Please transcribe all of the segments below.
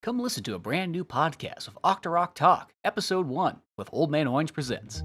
Come listen to a brand new podcast of Octorok Talk, Episode 1, with Old Man Orange Presents.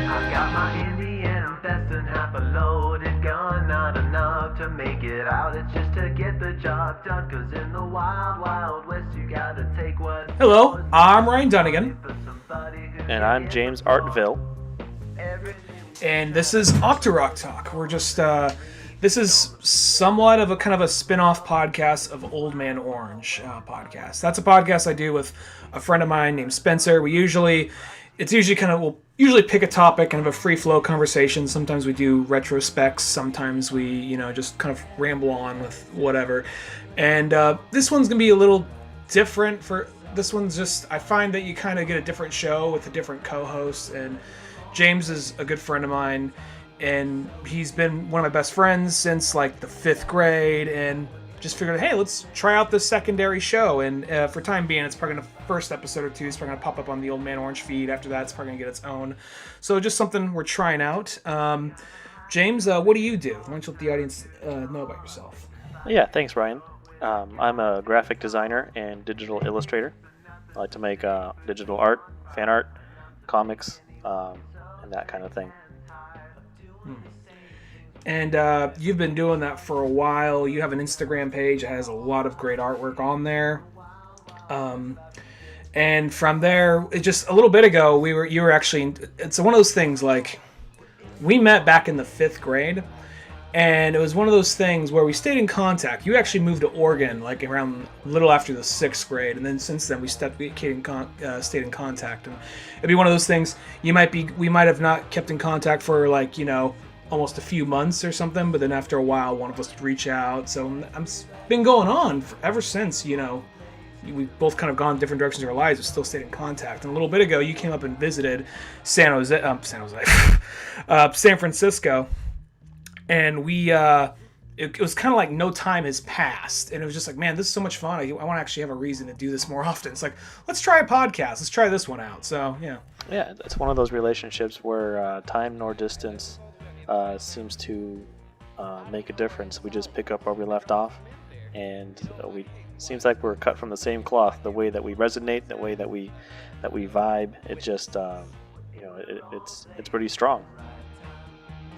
I've got my Indian vest and half a loaded gun. Not enough to make it out, it's just to get the job done. Cause in the wild, wild west, you gotta take what. Hello, I'm Ryan Dunnigan, And I'm James Artville. and this is Octorok Talk. We're just, this is somewhat of a kind of a spin-off podcast of Old Man Orange podcast. That's a podcast I do with a friend of mine named Spencer. We'll usually pick a topic and have a free-flow conversation. Sometimes we do retrospects. Sometimes we, just kind of ramble on with whatever. And this one's going to be a little different. This one's just, I find that you kind of get a different show with a different co-host. And James is a good friend of mine. And he's been one of my best friends since like the 5th grade. And just figured, hey, let's try out this secondary show. And for time being, it's probably going to, first episode or two is probably going to pop up on the Old Man Orange feed. After that, it's probably going to get its own. So just something we're trying out. James, what do you do? Why don't you let the audience know about yourself? Yeah, thanks, Ryan. I'm a graphic designer and digital illustrator. I like to make digital art, fan art, comics, and that kind of thing. And you've been doing that for a while. You have an Instagram page that has a lot of great artwork on there. And from there, it just a little bit ago, you were actually, it's one of those things like, we met back in the 5th grade, and it was one of those things where we stayed in contact. You actually moved to Oregon like around a little after the 6th grade, and then since then we stayed in contact. And it'd be one of those things, we might have not kept in contact for like, almost a few months or something, but then after a while, one of us would reach out. So it's been going on ever since, we've both kind of gone different directions in our lives, but still stayed in contact. And a little bit ago, you came up and visited San Francisco, and it was kind of like no time has passed, and it was just like, man, this is so much fun. I want to actually have a reason to do this more often. It's like, let's try a podcast. Let's try this one out. So, yeah. Yeah, it's one of those relationships where time nor distance seems to make a difference. We just pick up where we left off, and seems like we're cut from the same cloth. The way that we resonate, the way that we vibe, it just it's pretty strong.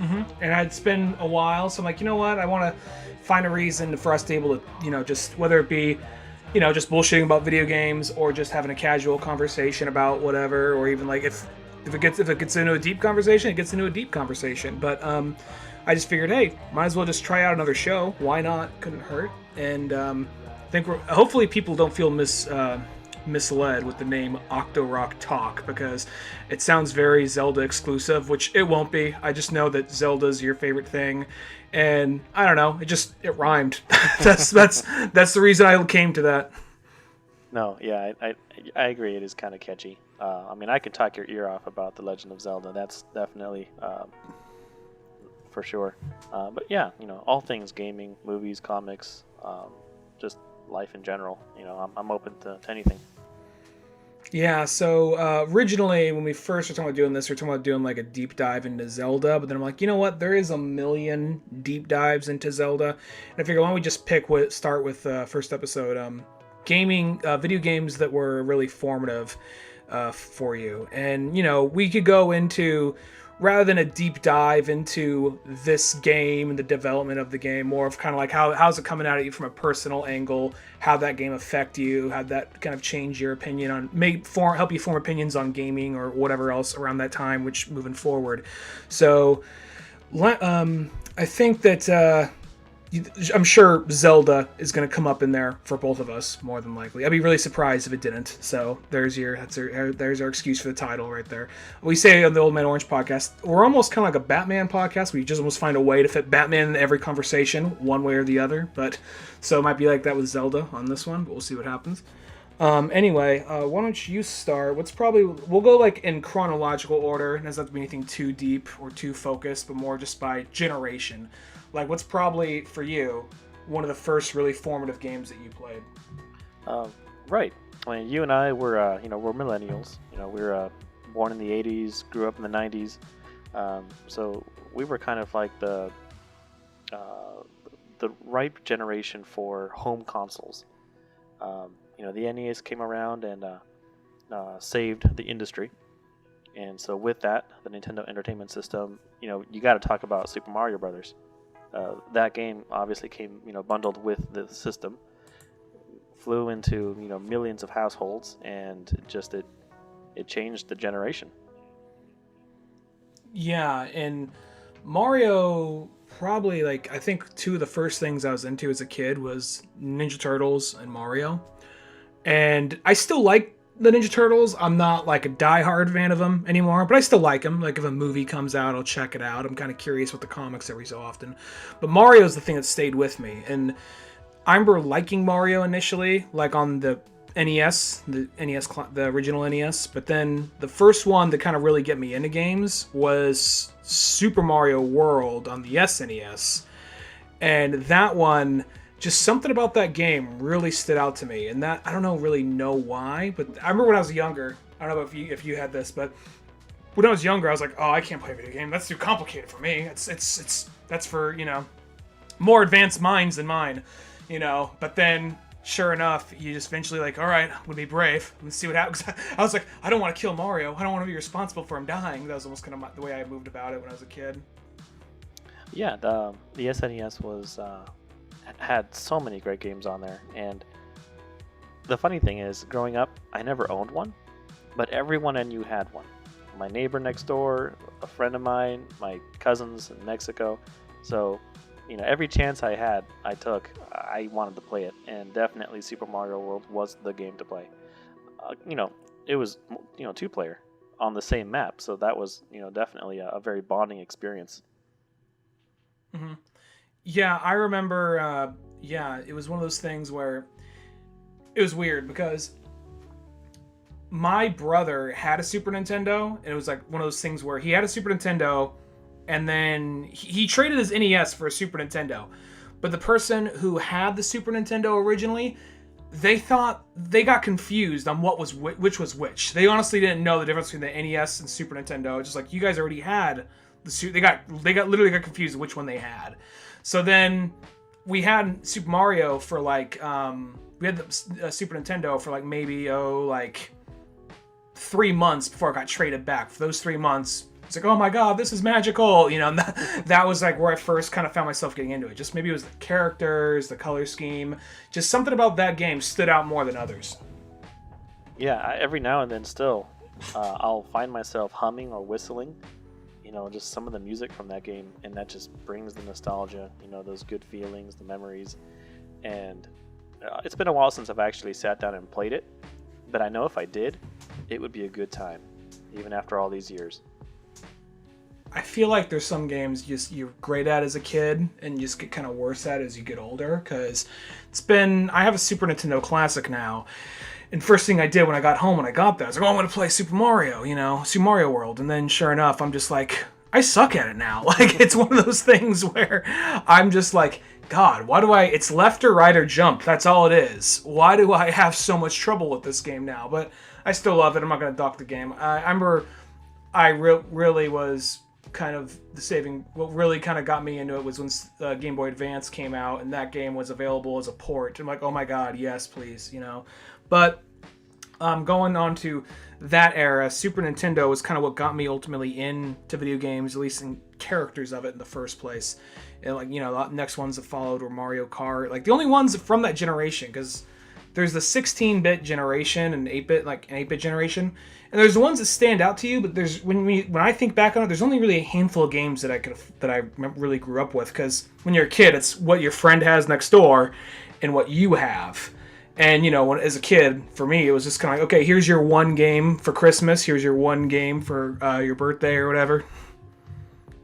Mm-hmm. And it's been a while, so I'm like, you know what? I want to find a reason for us to be able to, just whether it be, just bullshitting about video games or just having a casual conversation about whatever, or even like if it gets into a deep conversation, it gets into a deep conversation. But I just figured, hey, might as well just try out another show. Why not? Couldn't hurt. And I think hopefully people don't feel misled with the name Octorok Talk, because it sounds very Zelda exclusive, which it won't be. I just know that Zelda's your favorite thing, and I don't know, it rhymed. that's the reason I came to that. No, yeah, I agree. It is kind of catchy. I can talk your ear off about The Legend of Zelda. That's definitely for sure. But yeah, all things gaming, movies, comics, just life in general. I'm open to anything. Yeah, so originally when we first were talking about doing this, we were talking about doing like a deep dive into Zelda, but then I'm like, you know what? There is a million deep dives into Zelda, and I figured, why don't we just start with first episode, gaming, video games that were really formative for you. And, we could go into, rather than a deep dive into this game and the development of the game, more of kind of like how's it coming out at you from a personal angle, how that game affect you, how that kind of change your opinion on, help you form opinions on gaming or whatever else around that time, which moving forward. So I think that I'm sure Zelda is going to come up in there for both of us, more than likely. I'd be really surprised if it didn't. So there's our excuse for the title right there. We say on the Old Man Orange podcast, we're almost kind of like a Batman podcast. We just almost find a way to fit Batman in every conversation, one way or the other. But so it might be like that with Zelda on this one, but we'll see what happens. Anyway, why don't you start? We'll go like in chronological order. It doesn't have to be anything too deep or too focused, but more just by generation. Like, what's probably for you one of the first really formative games that you played? Right. I mean, you and I were, we're millennials. We were born in the '80s, grew up in the '90s, so we were kind of like the ripe generation for home consoles. The NES came around and saved the industry. And so with that, the Nintendo Entertainment System, you got to talk about Super Mario Brothers. That game obviously came, bundled with the system, flew into, millions of households, and just it changed the generation. Yeah, and Mario, probably, like, I think two of the first things I was into as a kid was Ninja Turtles and Mario. And I still like the Ninja Turtles. I'm not like a diehard fan of them anymore, but I still like them. Like, if a movie comes out, I'll check it out. I'm kind of curious with the comics every so often. But Mario's the thing that stayed with me. And I remember liking Mario initially, like on the NES, the original NES. But then the first one that kind of really get me into games was Super Mario World on the SNES. And that one, just something about that game really stood out to me. And that, I don't really know why, but I remember when I was younger, I don't know if you had this, but when I was younger, I was like, oh, I can't play a video game. That's too complicated for me. That's for, more advanced minds than mine, But then, sure enough, you just eventually like, all right, I'm gonna be brave. Let's see what happens. I was like, I don't want to kill Mario. I don't want to be responsible for him dying. That was almost kind of the way I moved about it when I was a kid. Yeah, the SNES was had so many great games on there, and the funny thing is, growing up, I never owned one, but everyone I knew had one. My neighbor next door, a friend of mine, my cousins in Mexico. So, every chance I had, I took. I wanted to play it, and definitely Super Mario World was the game to play. It was, 2-player on the same map, so that was, definitely a very bonding experience. Mm-hmm. Yeah, I remember, it was one of those things where it was weird because my brother had a Super Nintendo, and it was like one of those things where he had a Super Nintendo, and then he traded his NES for a Super Nintendo. But the person who had the Super Nintendo originally, they got confused on which was which. They honestly didn't know the difference between the NES and Super Nintendo. It's just like, you guys already had they literally got confused which one they had. So then we had Super Mario for like we had the Super Nintendo for like maybe 3 months before it got traded back. For those 3 months, it's like, oh my god, this is magical, and that was like where I first kind of found myself getting into it. Just maybe it was the characters, the color scheme, just something about that game stood out more than others. Yeah, every now and then still, I'll find myself humming or whistling, just some of the music from that game, and that just brings the nostalgia, those good feelings, the memories. And it's been a while since I've actually sat down and played it, but I know if I did, it would be a good time, even after all these years. I feel like there's some games you're great at as a kid and you just get kind of worse at as you get older, because I have a Super Nintendo Classic now, and first thing I did when I got home, when I got there, I was like, oh, I'm going to play Super Mario, Super Mario World. And then sure enough, I'm just like, I suck at it now. Like, it's one of those things where I'm just like, God, it's left or right or jump. That's all it is. Why do I have so much trouble with this game now? But I still love it. I'm not going to dock the game. I remember really was kind of what really kind of got me into it was when Game Boy Advance came out, and that game was available as a port. I'm like, oh my god, yes, please, But going on to that era, Super Nintendo was kind of what got me ultimately into video games, at least in characters of it in the first place. And the next ones that followed were Mario Kart, like the only ones from that generation, because there's the 16-bit generation and 8-bit generation, and there's the ones that stand out to you. But there's when I think back on it, there's only really a handful of games that I really grew up with, because when you're a kid, it's what your friend has next door and what you have. And as a kid, for me, it was just kind of like, okay, here's your one game for Christmas, here's your one game for your birthday or whatever.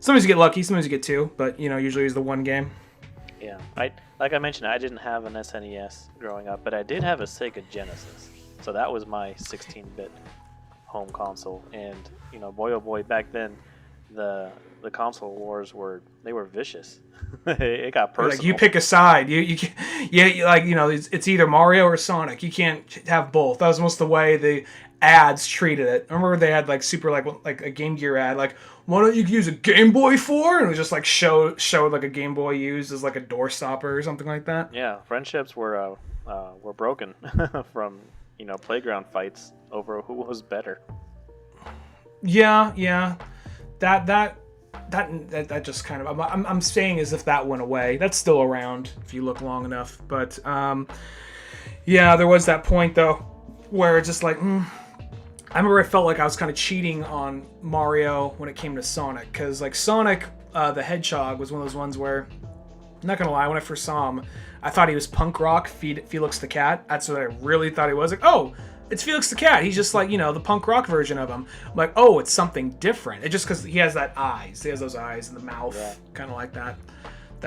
Sometimes you get lucky, sometimes you get two, but usually it's the one game. Yeah, like I mentioned, I didn't have an SNES growing up, but I did have a Sega Genesis. So that was my 16-bit home console, and boy oh boy, back then the console wars were vicious. It got personal. Like you pick a side. You like it's either Mario or Sonic. You can't have both. That was most the way the ads treated it. I remember they had like super like a Game Gear ad, like, why don't you use a Game Boy for? And it was just like showed like a Game Boy used as like a door stopper or something like that. Yeah, friendships were broken from playground fights over who was better. Yeah. That just kind of I'm saying as if that went away. That's still around if you look long enough. But yeah, there was that point though where it's just like I remember I felt like I was kind of cheating on Mario when it came to Sonic, because like Sonic the Hedgehog was one of those ones where, I'm not gonna lie, when I first saw him, I thought he was punk rock Felix the Cat. That's what I really thought he was. Like, oh, it's Felix the Cat. He's just like, the punk rock version of him. I'm like, oh, it's something different. It's just because he has that eyes. He has those eyes and the mouth, kind of like that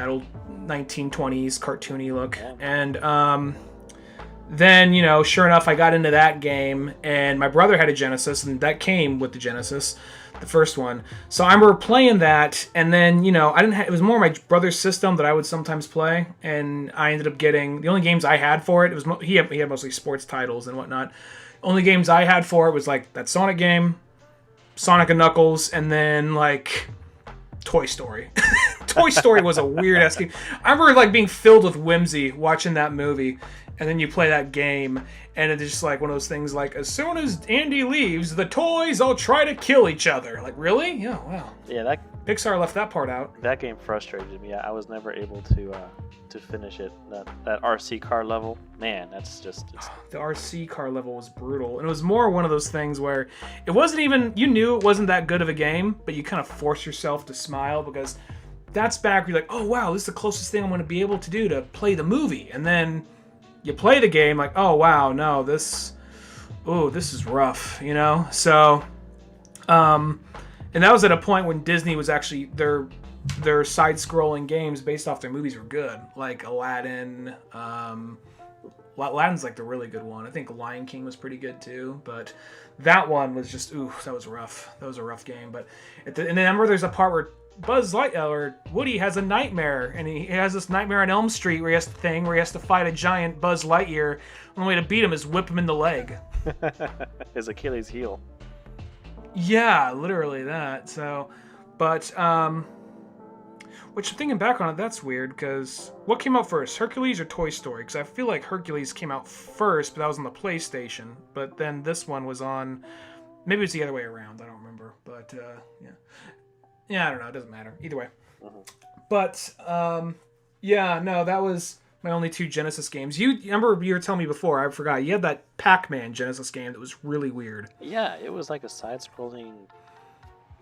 old 1920s cartoony look. Yeah. And then, sure enough, I got into that game, and my brother had a Genesis, and that came with the Genesis, the first one. So I remember playing that, and then, it was more my brother's system that I would sometimes play, and I ended up getting, the only games I had for it, he had mostly sports titles and whatnot. Only games I had for it was, like, that Sonic game, Sonic and Knuckles, and then, like, Toy Story. Toy Story was a weird-ass game. I remember, like, being filled with whimsy watching that movie. And then you play that game, and it's just like one of those things like, as soon as Andy leaves, the toys all try to kill each other. Like, really? Yeah, wow. Yeah, Pixar left that part out. That game frustrated me. I was never able to finish it. That RC car level, man, that's just... The RC car level was brutal. And it was more one of those things where it wasn't even... You knew it wasn't that good of a game, but you kind of force yourself to smile, because that's back where you're like, oh, wow, this is the closest thing I'm going to be able to do to play the movie. And then... you play the game like, oh wow, no, this is rough, So, and that was at a point when Disney was actually their side-scrolling games based off their movies were good, like Aladdin. Aladdin's like the really good one. I think Lion King was pretty good too, but that one was just that was rough. That was a rough game. But and then I remember there's a part where Woody has a nightmare, and he has this nightmare on Elm Street where he has to fight a giant Buzz Lightyear. The only way to beat him is whip him in the leg. His Achilles heel. Yeah, literally that. So, but which, thinking back on it, that's weird, because what came out first, Hercules or Toy Story? Because I feel like Hercules came out first, but that was on the PlayStation. But then this one was on, maybe it's the other way around. I don't remember, but yeah. Yeah, I don't know. It doesn't matter. Either way. Mm-hmm. But, yeah, no, that was my only two Genesis games. You remember you were telling me before, I forgot, you had that Pac-Man Genesis game that was really weird. Yeah, it was like a side-scrolling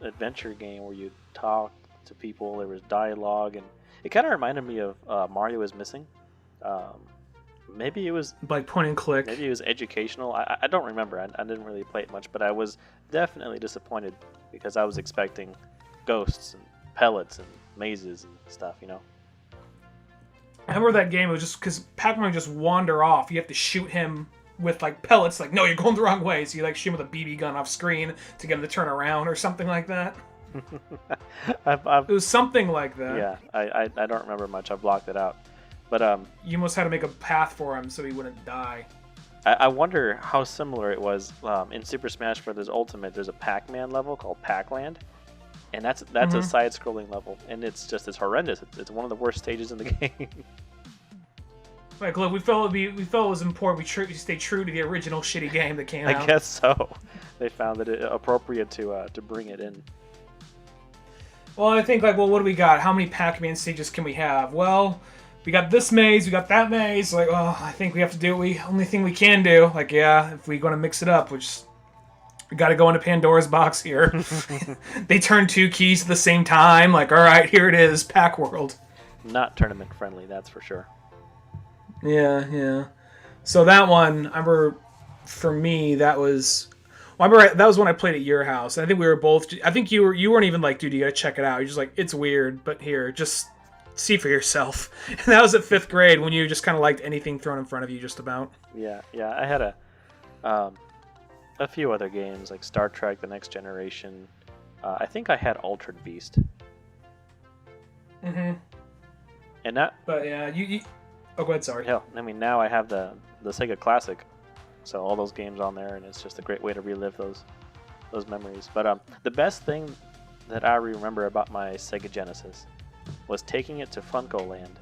adventure game where you talk to people, there was dialogue, and it kind of reminded me of Mario is Missing. Maybe it was... like point and click. Maybe it was educational. I don't remember. I didn't really play it much, but I was definitely disappointed because I was expecting... ghosts and pellets and mazes and stuff, I remember that game, it was just because Pac-Man would just wander off. You have to shoot him with like pellets, like, no, you're going the wrong way. So you like shoot him with a BB gun off screen to get him to turn around or something like that. It was something like that. Yeah, I don't remember much. I blocked it out. But you almost had to make a path for him so he wouldn't die. I wonder how similar it was in Super Smash Bros. Ultimate. There's a Pac-Man level called Pac-Land. And that's a side-scrolling level, and it's horrendous. It's one of the worst stages in the game. Like, look, we felt it was important. We stay true to the original shitty game that came out. I guess so. They found it appropriate to bring it in. Well, I think like, well, what do we got? How many Pac-Man stages can we have? Well, we got this maze, we got that maze. Like, oh, I think we have to do only thing we can do. Like, yeah, if we're gonna mix it up, which. We got to go into Pandora's box here. They turn two keys at the same time. Like, all right, here it is, Pac World. Not tournament friendly, that's for sure. Yeah. So that one, I remember, for me, that was... Well, I remember that was when I played at your house. I think we were both... I think you weren't even like, dude, you got to check it out. You're just like, it's weird, but here, just see for yourself. And that was at 5th grade when you just kind of liked anything thrown in front of you just about. Yeah. I had a A few other games like Star Trek: The Next Generation. I think I had Altered Beast. Mm-hmm. And that. But yeah, you oh, go ahead. Sorry. Hell, I mean, now I have the Sega Classic, so all those games on there, and it's just a great way to relive those memories. But the best thing that I remember about my Sega Genesis was taking it to Funko Land,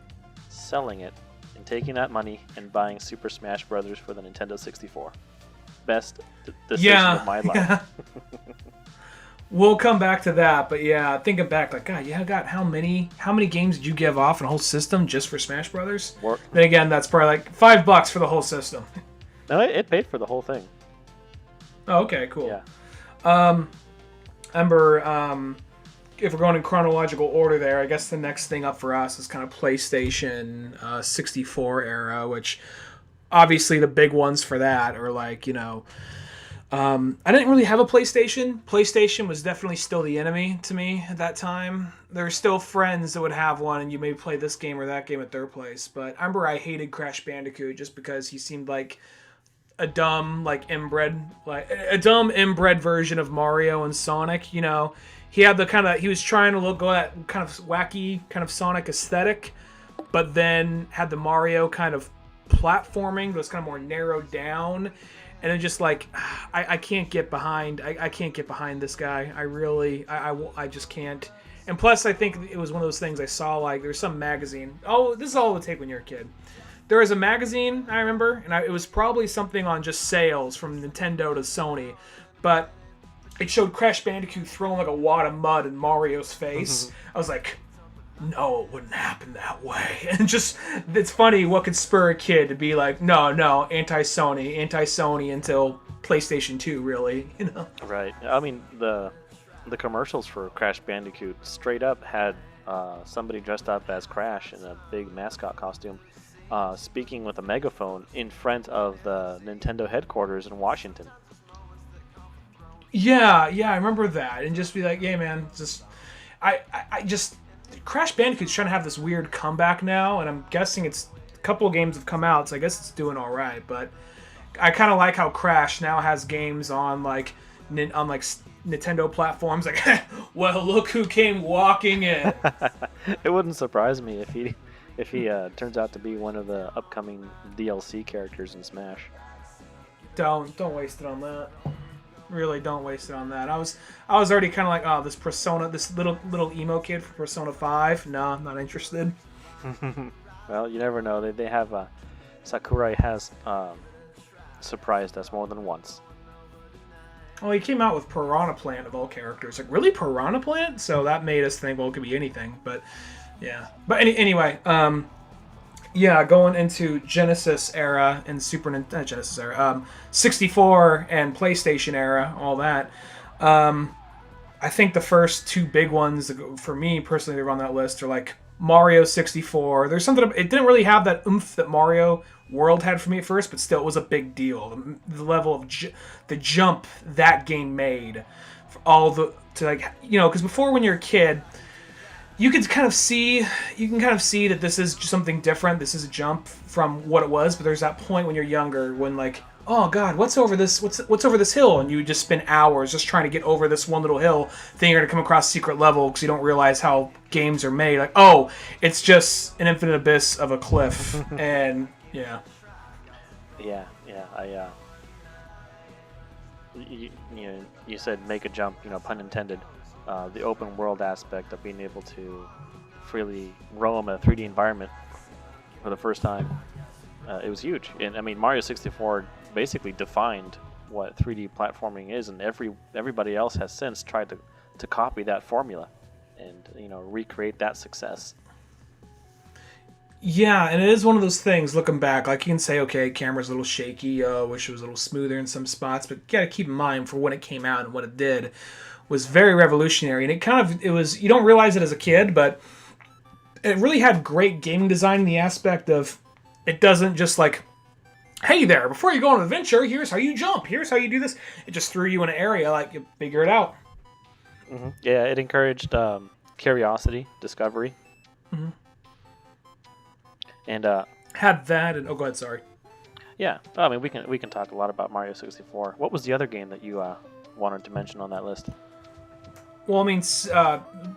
selling it, and taking that money and buying Super Smash Brothers for the Nintendo 64. Best decision of my life. Yeah. We'll come back to that, but yeah, thinking back, like, God, you got how many games did you give off in a whole system just for Smash Brothers? Then again, that's probably like $5 for the whole system. No, it paid for the whole thing. Oh, okay, cool. Yeah. Ember, if we're going in chronological order there, I guess the next thing up for us is kind of PlayStation 64 era, which obviously the big ones for that are like, I didn't really have a PlayStation. PlayStation was definitely still the enemy to me at that time. There were still friends that would have one, and you may play this game or that game at their place. But I remember I hated Crash Bandicoot just because he seemed like a dumb, inbred version of Mario and Sonic. He had he was trying to go that kind of wacky, kind of Sonic aesthetic, but then had the Mario kind of platforming that was kind of more narrowed down. And then just I can't get behind. I can't get behind this guy. I just can't. And plus, I think it was one of those things I saw. There's some magazine. Oh, this is all it would take when you're a kid. There was a magazine I remember, and it was probably something on just sales from Nintendo to Sony, but it showed Crash Bandicoot throwing a wad of mud in Mario's face. I was like, no, it wouldn't happen that way. And just, it's funny what could spur a kid to be like, no, anti-Sony until PlayStation 2, really, Right. I mean, the commercials for Crash Bandicoot straight up had somebody dressed up as Crash in a big mascot costume, speaking with a megaphone in front of the Nintendo headquarters in Washington. Yeah, I remember that. And just be like, yeah, man, I Crash Bandicoot's trying to have this weird comeback now, and I'm guessing a couple of games have come out, so I guess it's doing all right. But I kind of like how Crash now has games on Nintendo platforms. Well, look who came walking in. It wouldn't surprise me if he turns out to be one of the upcoming DLC characters in Smash. Don't waste it on that. Really, don't waste it on that. I was already kind of like, oh, this Persona, this little emo kid for Persona 5. No, I'm not interested. Well, you never know. They have Sakurai has surprised us more than once. Well, he came out with Piranha Plant of all characters. Really, Piranha Plant? So that made us think, well, it could be anything. But yeah. But anyway, yeah, going into Genesis era and 64 and PlayStation era, all that. I think the first two big ones for me personally that are on that list are Mario 64. There's something, it didn't really have that oomph that Mario World had for me at first, but still it was a big deal. The level of the jump that game made, for all because before when you're a kid, you can kind of see that this is something different. This is a jump from what it was, but there's that point when you're younger when oh God, what's over this hill? And you just spend hours just trying to get over this one little hill, thinking you're gonna come across a secret level because you don't realize how games are made. Oh, it's just an infinite abyss of a cliff, and yeah. You said make a jump, pun intended. The open world aspect of being able to freely roam a 3D environment for the first time, it was huge. And I mean, Mario 64 basically defined what 3D platforming is, and everybody else has since tried to copy that formula and recreate that success. Yeah, and it is one of those things, looking back, you can say, okay, camera's a little shaky, wish it was a little smoother in some spots, but you gotta keep in mind for when it came out and what it did was very revolutionary. And it was, you don't realize it as a kid, but it really had great game design in the aspect of, it doesn't just hey there, before you go on an adventure, here's how you jump, here's how you do this. It just threw you in an area, you figure it out. Mm-hmm. Yeah, it encouraged curiosity, discovery. Mm-hmm. And had that, and oh, go ahead, sorry. Yeah, I mean, we can talk a lot about Mario 64. What was the other game that you wanted to mention on that list? Well, I mean,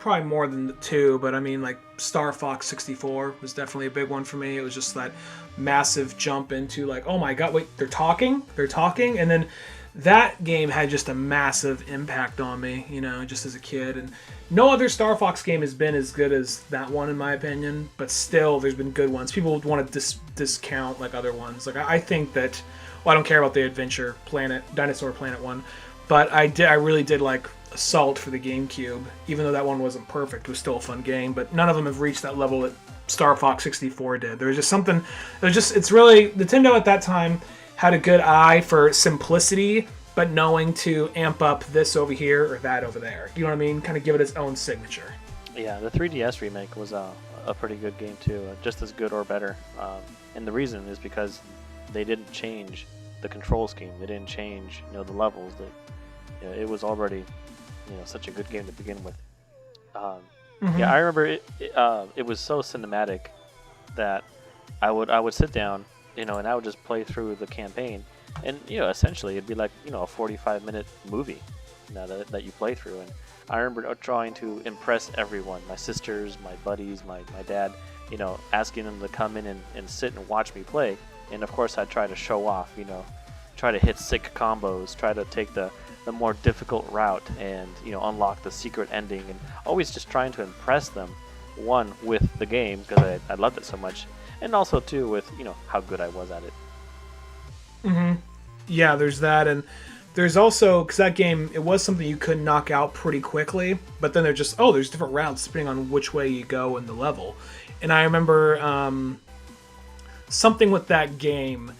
probably more than the two, but I mean, like Star Fox 64 was definitely a big one for me. It was just that massive jump into like, oh my god, wait, they're talking, and then that game had just a massive impact on me, just as a kid. And no other Star Fox game has been as good as that one, in my opinion. But still, there's been good ones. People want to discount like other ones. Like I think that, well, I don't care about the Adventure Planet, Dinosaur Planet one, but I really did like Assault for the GameCube. Even though that one wasn't perfect, it was still a fun game. But none of them have reached that level that Star Fox 64 did. There was just something. It's really Nintendo at that time had a good eye for simplicity, but knowing to amp up this over here or that over there. You know what I mean? Kind of give it its own signature. Yeah, the 3DS remake was a pretty good game too, just as good or better. And the reason is because they didn't change the control scheme. They didn't change, the levels. It was already, such a good game to begin with. Yeah, I remember it was so cinematic that I would sit down, and I would just play through the campaign, and essentially it'd be like a 45-minute movie that you play through. And I remember trying to impress everyone, my sisters, my buddies, my dad, asking them to come in and sit and watch me play. And of course I'd try to show off, try to hit sick combos, try to take the more difficult route, and unlock the secret ending, and always just trying to impress them, one, with the game because I loved it so much, and also two with how good I was at it. Yeah, there's that, and there's also, because that game, it was something you could knock out pretty quickly, but then there's different routes depending on which way you go in the level. And I remember something with that game,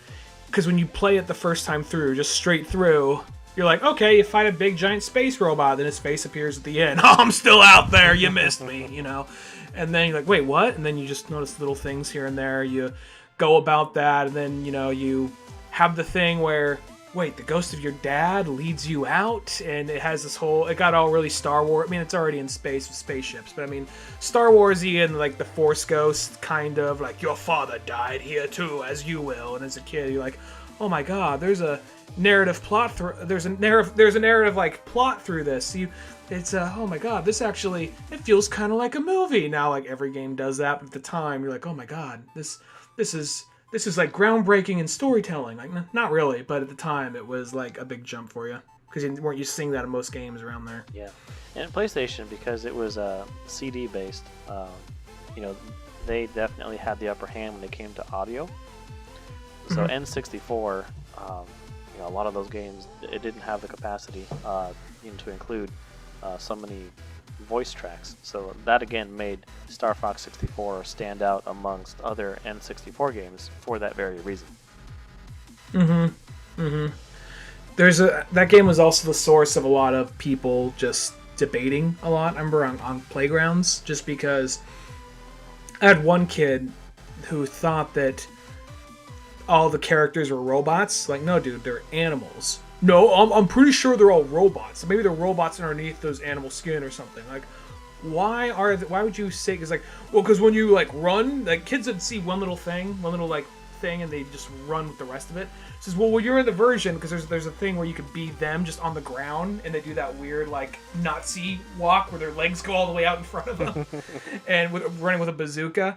because when you play it the first time through, just straight through, you're like, okay, you fight a big giant space robot, then his face appears at the end. Oh, I'm still out there, you missed me, And then you're like, wait, what? And then you just notice little things here and there. You go about that, and then, you have the thing where, wait, the ghost of your dad leads you out, and it has this whole, it got all really Star Wars. I mean, it's already in space with spaceships, but I mean, Star Warsy and like the Force Ghost kind of, like, your father died here too, as you will. And as a kid, you're like, oh my god, there's a narrative plot there's a narrative like plot through this. It's oh my god, this actually, it feels kind of like a movie. Now like every game does that, but at the time you're like, oh my god, this is like groundbreaking in storytelling. Like not really, but at the time it was like a big jump for you because you weren't used to seeing that in most games around there. Yeah, and PlayStation, because it was CD based, they definitely had the upper hand when it came to audio. So N64, a lot of those games, it didn't have the capacity to include so many voice tracks. So that again made Star Fox 64 stand out amongst other N64 games for that very reason. That game was also the source of a lot of people just debating a lot. I remember on playgrounds, just because I had one kid who thought that all the characters were robots. Like, no, dude, they're animals. No, I'm pretty sure they're all robots. Maybe they're robots underneath those animal skin or something. Like, why would you say? Because when you like run, like kids would see one little thing, and they just run with the rest of it. It says, well, you're in the version because there's a thing where you could be them just on the ground, and they do that weird like Nazi walk where their legs go all the way out in front of them, and running with a bazooka.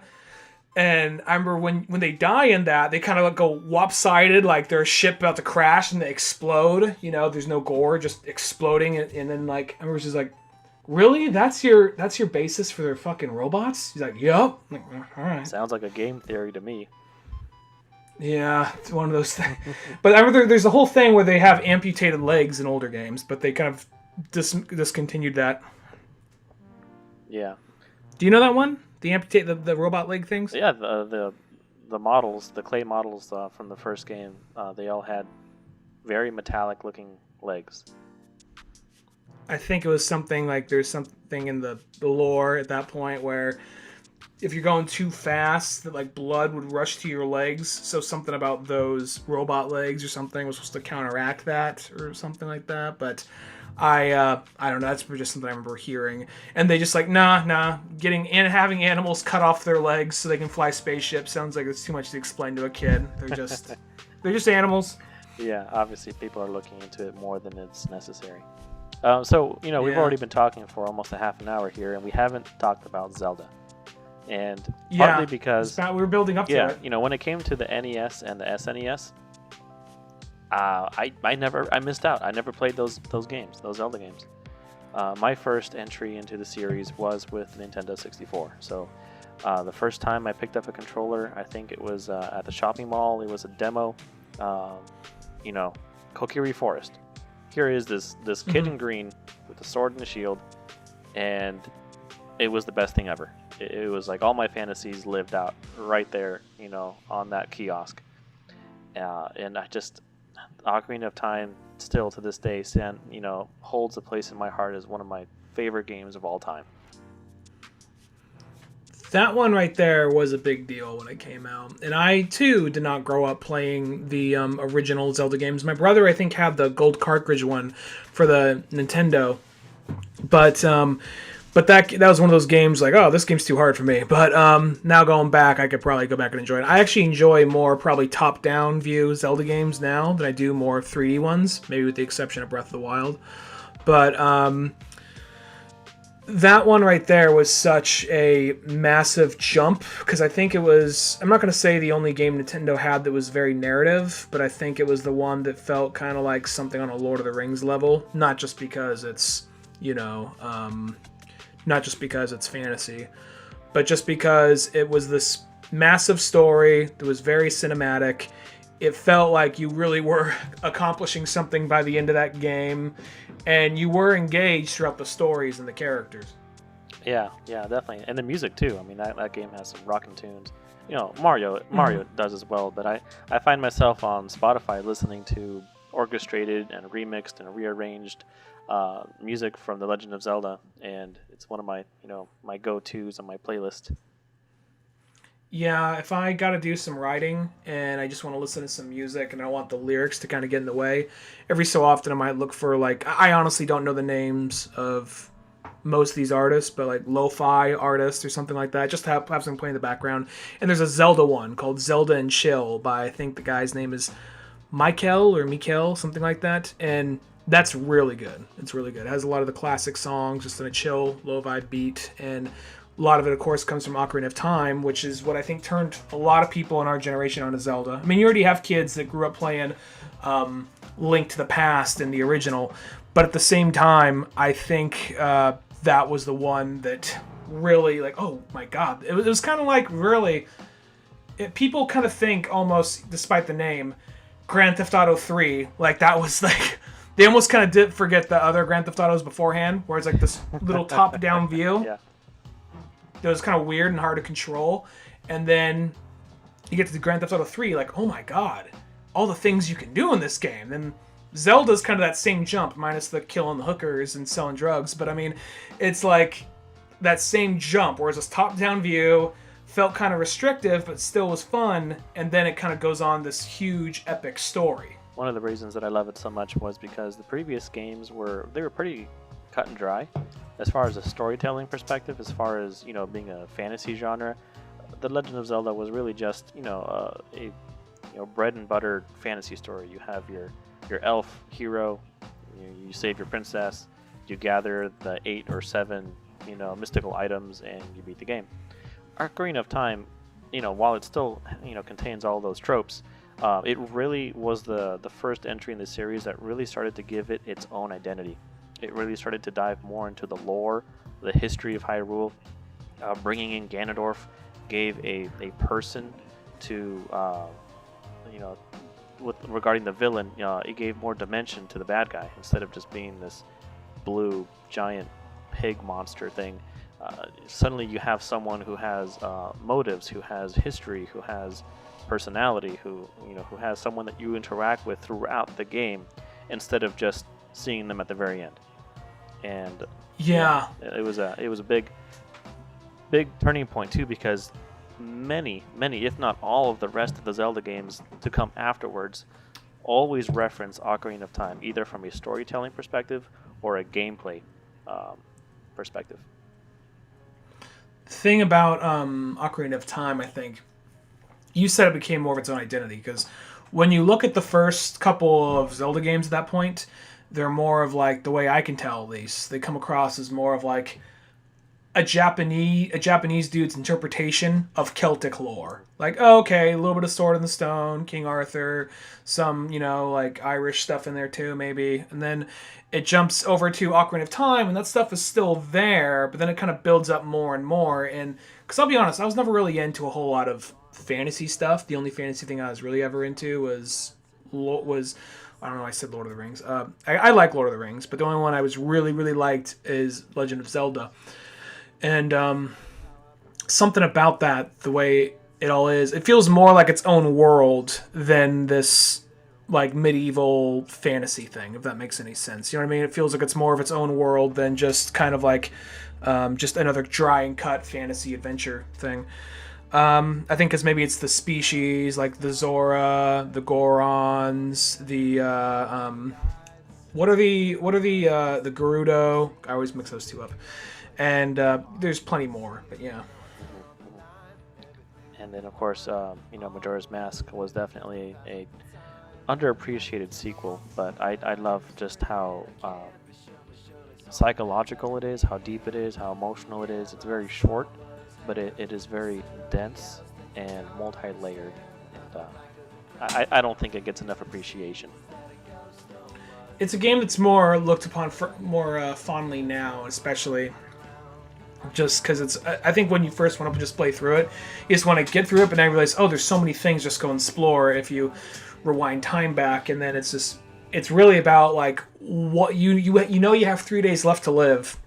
And I remember when they die in that, they kind of like go lopsided, like their ship about to crash and they explode. There's no gore, just exploding. And then like I remember she's like, "Really? That's your basis for their fucking robots?" He's like, "Yup." Like, all right. Sounds like a game theory to me. Yeah, it's one of those things. But I remember there's a whole thing where they have amputated legs in older games, but they kind of discontinued that. Yeah. Do you know that one? The robot leg things? Yeah, the models, the clay models from the first game, they all had very metallic looking legs. I think it was something like there's something in the lore at that point where if you're going too fast, that like blood would rush to your legs. So something about those robot legs or something was supposed to counteract that or something like that. But I don't know. That's just something I remember hearing. And they just like, nah. Having animals cut off their legs so they can fly spaceships sounds like it's too much to explain to a kid. They're just They're just animals. Yeah, obviously people are looking into it more than it's necessary. So, we've Yeah. already been talking for almost a half an hour here, and we haven't talked about Zelda. And Yeah, partly because, we were building up to it. when it came to the NES and the SNES, I missed out. I never played those games, those Zelda games. My first entry into the series was with Nintendo 64. So the first time I picked up a controller, I think it was at the shopping mall. It was a demo. Kokiri Forest. Here is this kid in green with a sword and a shield, and it was the best thing ever. It was like all my fantasies lived out right there, on that kiosk. And Ocarina of Time still to this day holds a place in my heart as one of my favorite games of all time. That one right there was a big deal when it came out. And I, too, did not grow up playing the original Zelda games. My brother, I think, had the gold cartridge one for the Nintendo. But that was one of those games like, oh, this game's too hard for me. But now going back, I could probably go back and enjoy it. I actually enjoy more probably top-down view Zelda games now than I do more 3D ones, maybe with the exception of Breath of the Wild. But that one right there was such a massive jump, because I think it was, I'm not going to say the only game Nintendo had that was very narrative, but I think it was the one that felt kind of like something on a Lord of the Rings level, not just because it's, not just because it's fantasy, but just because it was this massive story that was very cinematic. It felt like you really were accomplishing something by the end of that game, and you were engaged throughout the stories and the characters. Yeah, definitely. And the music, too. I mean, that game has some rockin' tunes. Mario does as well, but I find myself on Spotify listening to orchestrated and remixed and rearranged music from The Legend of Zelda, and it's one of my, my go-tos on my playlist. Yeah, if I got to do some writing and I just want to listen to some music and I want the lyrics to kind of get in the way, every so often I might look for, like, I honestly don't know the names of most of these artists, but like lo-fi artists or something like that, just to have something playing in the background. And there's a Zelda one called Zelda and Chill by, I think the guy's name is Mikel, something like that. And that's really good. It's really good. It has a lot of the classic songs, just in a chill, lo-fi beat, and a lot of it, of course, comes from Ocarina of Time, which is what I think turned a lot of people in our generation onto Zelda. I mean, you already have kids that grew up playing Link to the Past in the original, but at the same time, I think that was the one that really, like, oh my god. It was kind of like, really, people kind of think, almost, despite the name, Grand Theft Auto 3, like that was like... They almost kind of did forget the other Grand Theft Autos beforehand, where it's like this little top-down view. Yeah. It was kind of weird and hard to control. And then you get to the Grand Theft Auto 3, like, oh my god, all the things you can do in this game. Then Zelda's kind of that same jump, minus the killing the hookers and selling drugs. But I mean, it's like that same jump, where it's this top-down view, felt kind of restrictive, but still was fun. And then it kind of goes on this huge, epic story. One of the reasons that I love it so much was because the previous games were pretty cut and dry as far as a storytelling perspective, as far as being a fantasy genre. The Legend of Zelda was really just a bread and butter fantasy story. You have your elf hero, you save your princess, you gather the 8 or 7 mystical items, and you beat the game. Ocarina of Time, while it still contains all those tropes, it really was the first entry in the series that really started to give it its own identity. It really started to dive more into the lore, the history of Hyrule. Bringing in Ganondorf gave a person to, regarding the villain, it gave more dimension to the bad guy instead of just being this blue giant pig monster thing. Suddenly you have someone who has motives, who has history, who has personality, who has someone that you interact with throughout the game instead of just seeing them at the very end. And it was a big turning point too, because many, if not all of the rest of the Zelda games to come afterwards always reference Ocarina of Time, either from a storytelling perspective or a gameplay perspective. The thing about Ocarina of Time, I think, you said it became more of its own identity, because when you look at the first couple of Zelda games at that point, they're more of like, the way I can tell at least, they come across as more of like a Japanese dude's interpretation of Celtic lore. Like, oh, okay, a little bit of Sword in the Stone, King Arthur, some, like Irish stuff in there too, maybe. And then it jumps over to Ocarina of Time, and that stuff is still there, but then it kind of builds up more and more. And, because I'll be honest, I was never really into a whole lot of fantasy stuff. The only fantasy thing I was really ever into was I don't know, I said Lord of the Rings. I like Lord of the Rings, but the only one I was really, really liked is Legend of Zelda. And something about that, the way it all is, it feels more like its own world than this like medieval fantasy thing, if that makes any sense. You know what I mean? It feels like it's more of its own world than just kind of like just another dry and cut fantasy adventure thing. I think because maybe it's the species, like the Zora, the Gorons, the what are the Gerudo? I always mix those two up. And there's plenty more, but yeah. And then, of course, Majora's Mask was definitely a underappreciated sequel, but I love just how psychological it is, how deep it is, how emotional it is. It's very short, but it is very dense and multi-layered. And I don't think it gets enough appreciation. It's a game that's more looked upon more fondly now, especially just because it's, I think when you first want to just play through it, you just want to get through it, but now you realize, oh, there's so many things, just go explore if you rewind time back. And then it's really about like what you have 3 days left to live.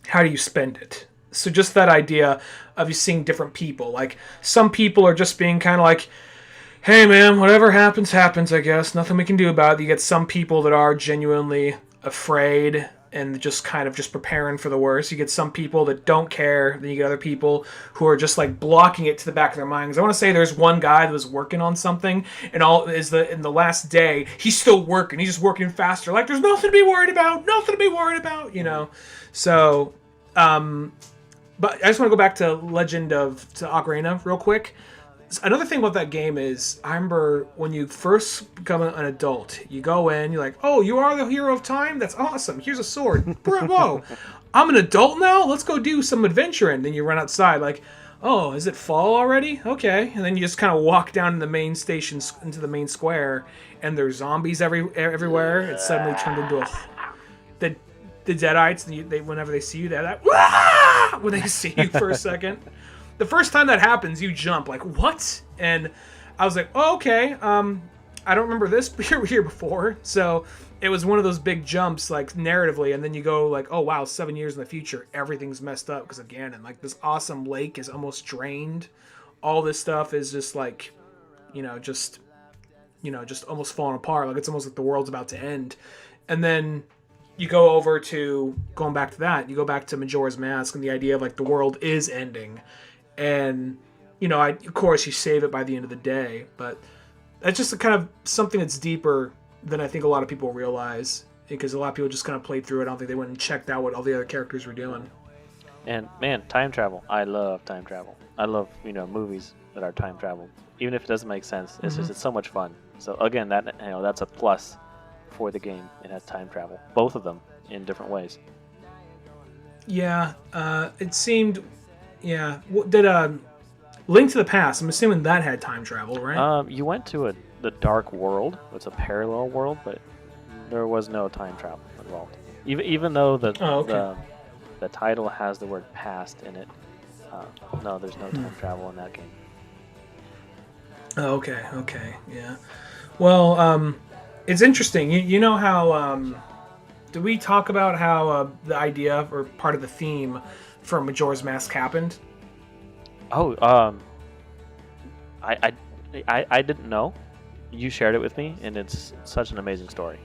How do you spend it? So just that idea of you seeing different people, like some people are just being kind of like, hey man, whatever happens, happens, I guess. Nothing we can do about it. You get some people that are genuinely afraid and just kind of just preparing for the worst. You get some people that don't care. Then you get other people who are just like blocking it to the back of their minds. I want to say there's one guy that was working on something, and in the last day, he's still working. He's just working faster. Like, there's nothing to be worried about. Nothing to be worried about, So, but I just want to go back to Ocarina real quick. Another thing about that game is, I remember when you first become an adult, you go in, you're like, oh, you are the hero of time? That's awesome. Here's a sword. Bravo. I'm an adult now? Let's go do some adventuring. Then you run outside like, oh, is it fall already? Okay. And then you just kind of walk down in the main station, into the main square, and there's zombies everywhere. It suddenly turned into the Deadites, whenever they see you, they're like, when they see you for a second. The first time that happens, you jump, like, what? And I was like, oh, okay, I don't remember this here before. So it was one of those big jumps, like, narratively, and then you go, like, oh, wow, 7 years in the future, everything's messed up because of Ganon. Like, this awesome lake is almost drained. All this stuff is just, like, just almost falling apart. Like, it's almost like the world's about to end. And then you go over to, going back to that, you go back to Majora's Mask and the idea of, like, the world is ending. And, of course, you save it by the end of the day, but that's just a kind of something that's deeper than I think a lot of people realize, because a lot of people just kind of played through it. I don't think they went and checked out what all the other characters were doing. And, man, time travel. I love time travel. I love, movies that are time travel. Even if it doesn't make sense, it's so much fun. So, again, that's a plus for the game. It has time travel. Both of them in different ways. Yeah, it seemed... Yeah. Did Link to the Past? I'm assuming that had time travel, right? You went to the Dark World. It's a parallel world, but there was no time travel involved. Even though the title has the word "past" in it, no, there's no time travel in that game. Oh, okay, yeah. Well, it's interesting. You know how? Did we talk about how the idea or part of the theme for Majora's Mask happened? Oh, I didn't know. You shared it with me, and it's such an amazing story.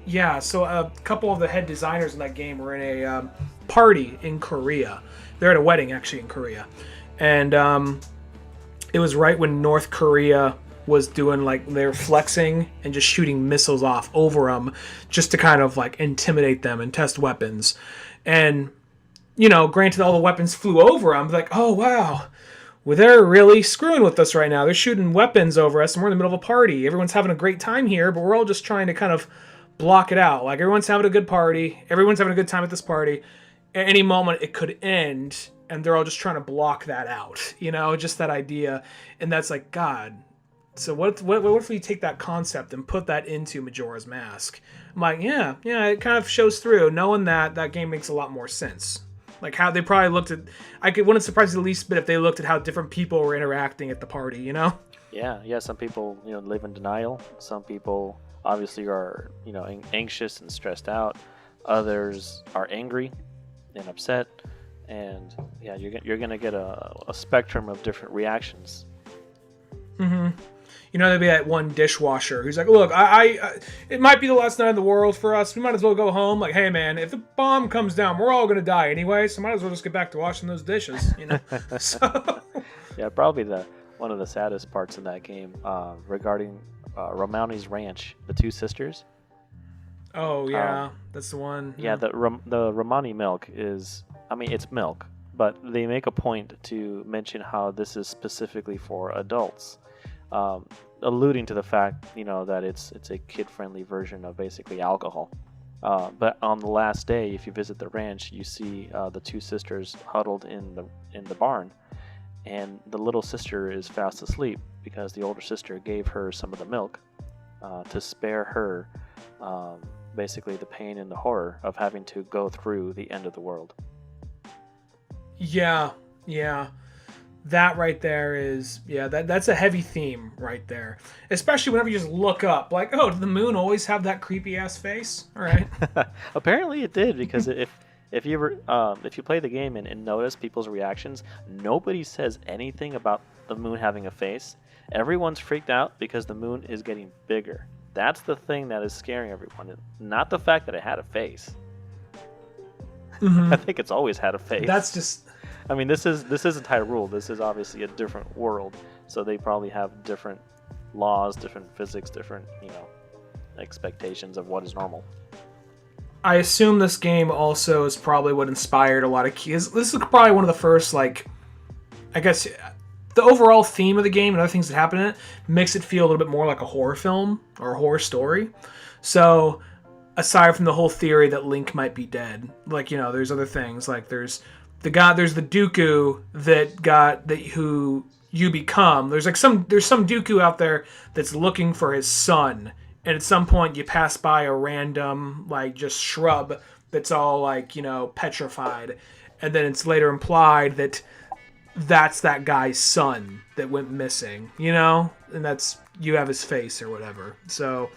Yeah, so a couple of the head designers in that game were in a party in Korea. They're at a wedding, actually, in Korea. And it was right when North Korea was doing, like, they're flexing and just shooting missiles off over them just to kind of, like, intimidate them and test weapons. And granted, all the weapons flew over them. Like, oh, wow, well, they're really screwing with us right now. They're shooting weapons over us, and we're in the middle of a party. Everyone's having a great time here, but we're all just trying to kind of block it out. Like, everyone's having a good party. Everyone's having a good time at this party. At any moment, it could end, and they're all just trying to block that out. You know, just that idea. And that's like, God. So what if we take that concept and put that into Majora's Mask? I'm like, yeah, it kind of shows through. Knowing that game makes a lot more sense. Like how they probably looked at, wouldn't surprise me the least bit if they looked at how different people were interacting at the party, you know? Yeah. Some people, live in denial. Some people obviously are, anxious and stressed out. Others are angry and upset. And yeah, you're gonna get a spectrum of different reactions. Mm-hmm. There'd be that one dishwasher who's like, look, it might be the last night in the world for us. We might as well go home. Like, hey, man, if the bomb comes down, we're all going to die anyway, so might as well just get back to washing those dishes, So... Yeah, probably one of the saddest parts in that game regarding Romani's ranch, the two sisters. Oh, yeah, that's the one. Yeah, the Romani milk is, it's milk, but they make a point to mention how this is specifically for adults. Alluding to the fact, that it's a kid-friendly version of basically alcohol. But on the last day, if you visit the ranch, you see the two sisters huddled in the barn, and the little sister is fast asleep because the older sister gave her some of the milk to spare her basically the pain and the horror of having to go through the end of the world. Yeah. That right there is, that's a heavy theme right there. Especially whenever you just look up, like, oh, did the moon always have that creepy ass face? All right. Apparently it did, because if you play the game and notice people's reactions, nobody says anything about the moon having a face. Everyone's freaked out because the moon is getting bigger. That's the thing that is scaring everyone, not the fact that it had a face. Mm-hmm. I think it's always had a face. That's just... this isn't Hyrule. This is obviously a different world, so they probably have different laws, different physics, different expectations of what is normal. I assume this game also is probably what inspired a lot of kids. This is probably one of the first, I guess, the overall theme of the game and other things that happen in it makes it feel a little bit more like a horror film or a horror story. So, aside from the whole theory that Link might be dead, there's other things. There's the Dooku who you become. There's some Dooku out there that's looking for his son, and at some point you pass by a random just shrub that's all petrified, and then it's later implied that that's that guy's son that went missing, and that's, you have his face or whatever. So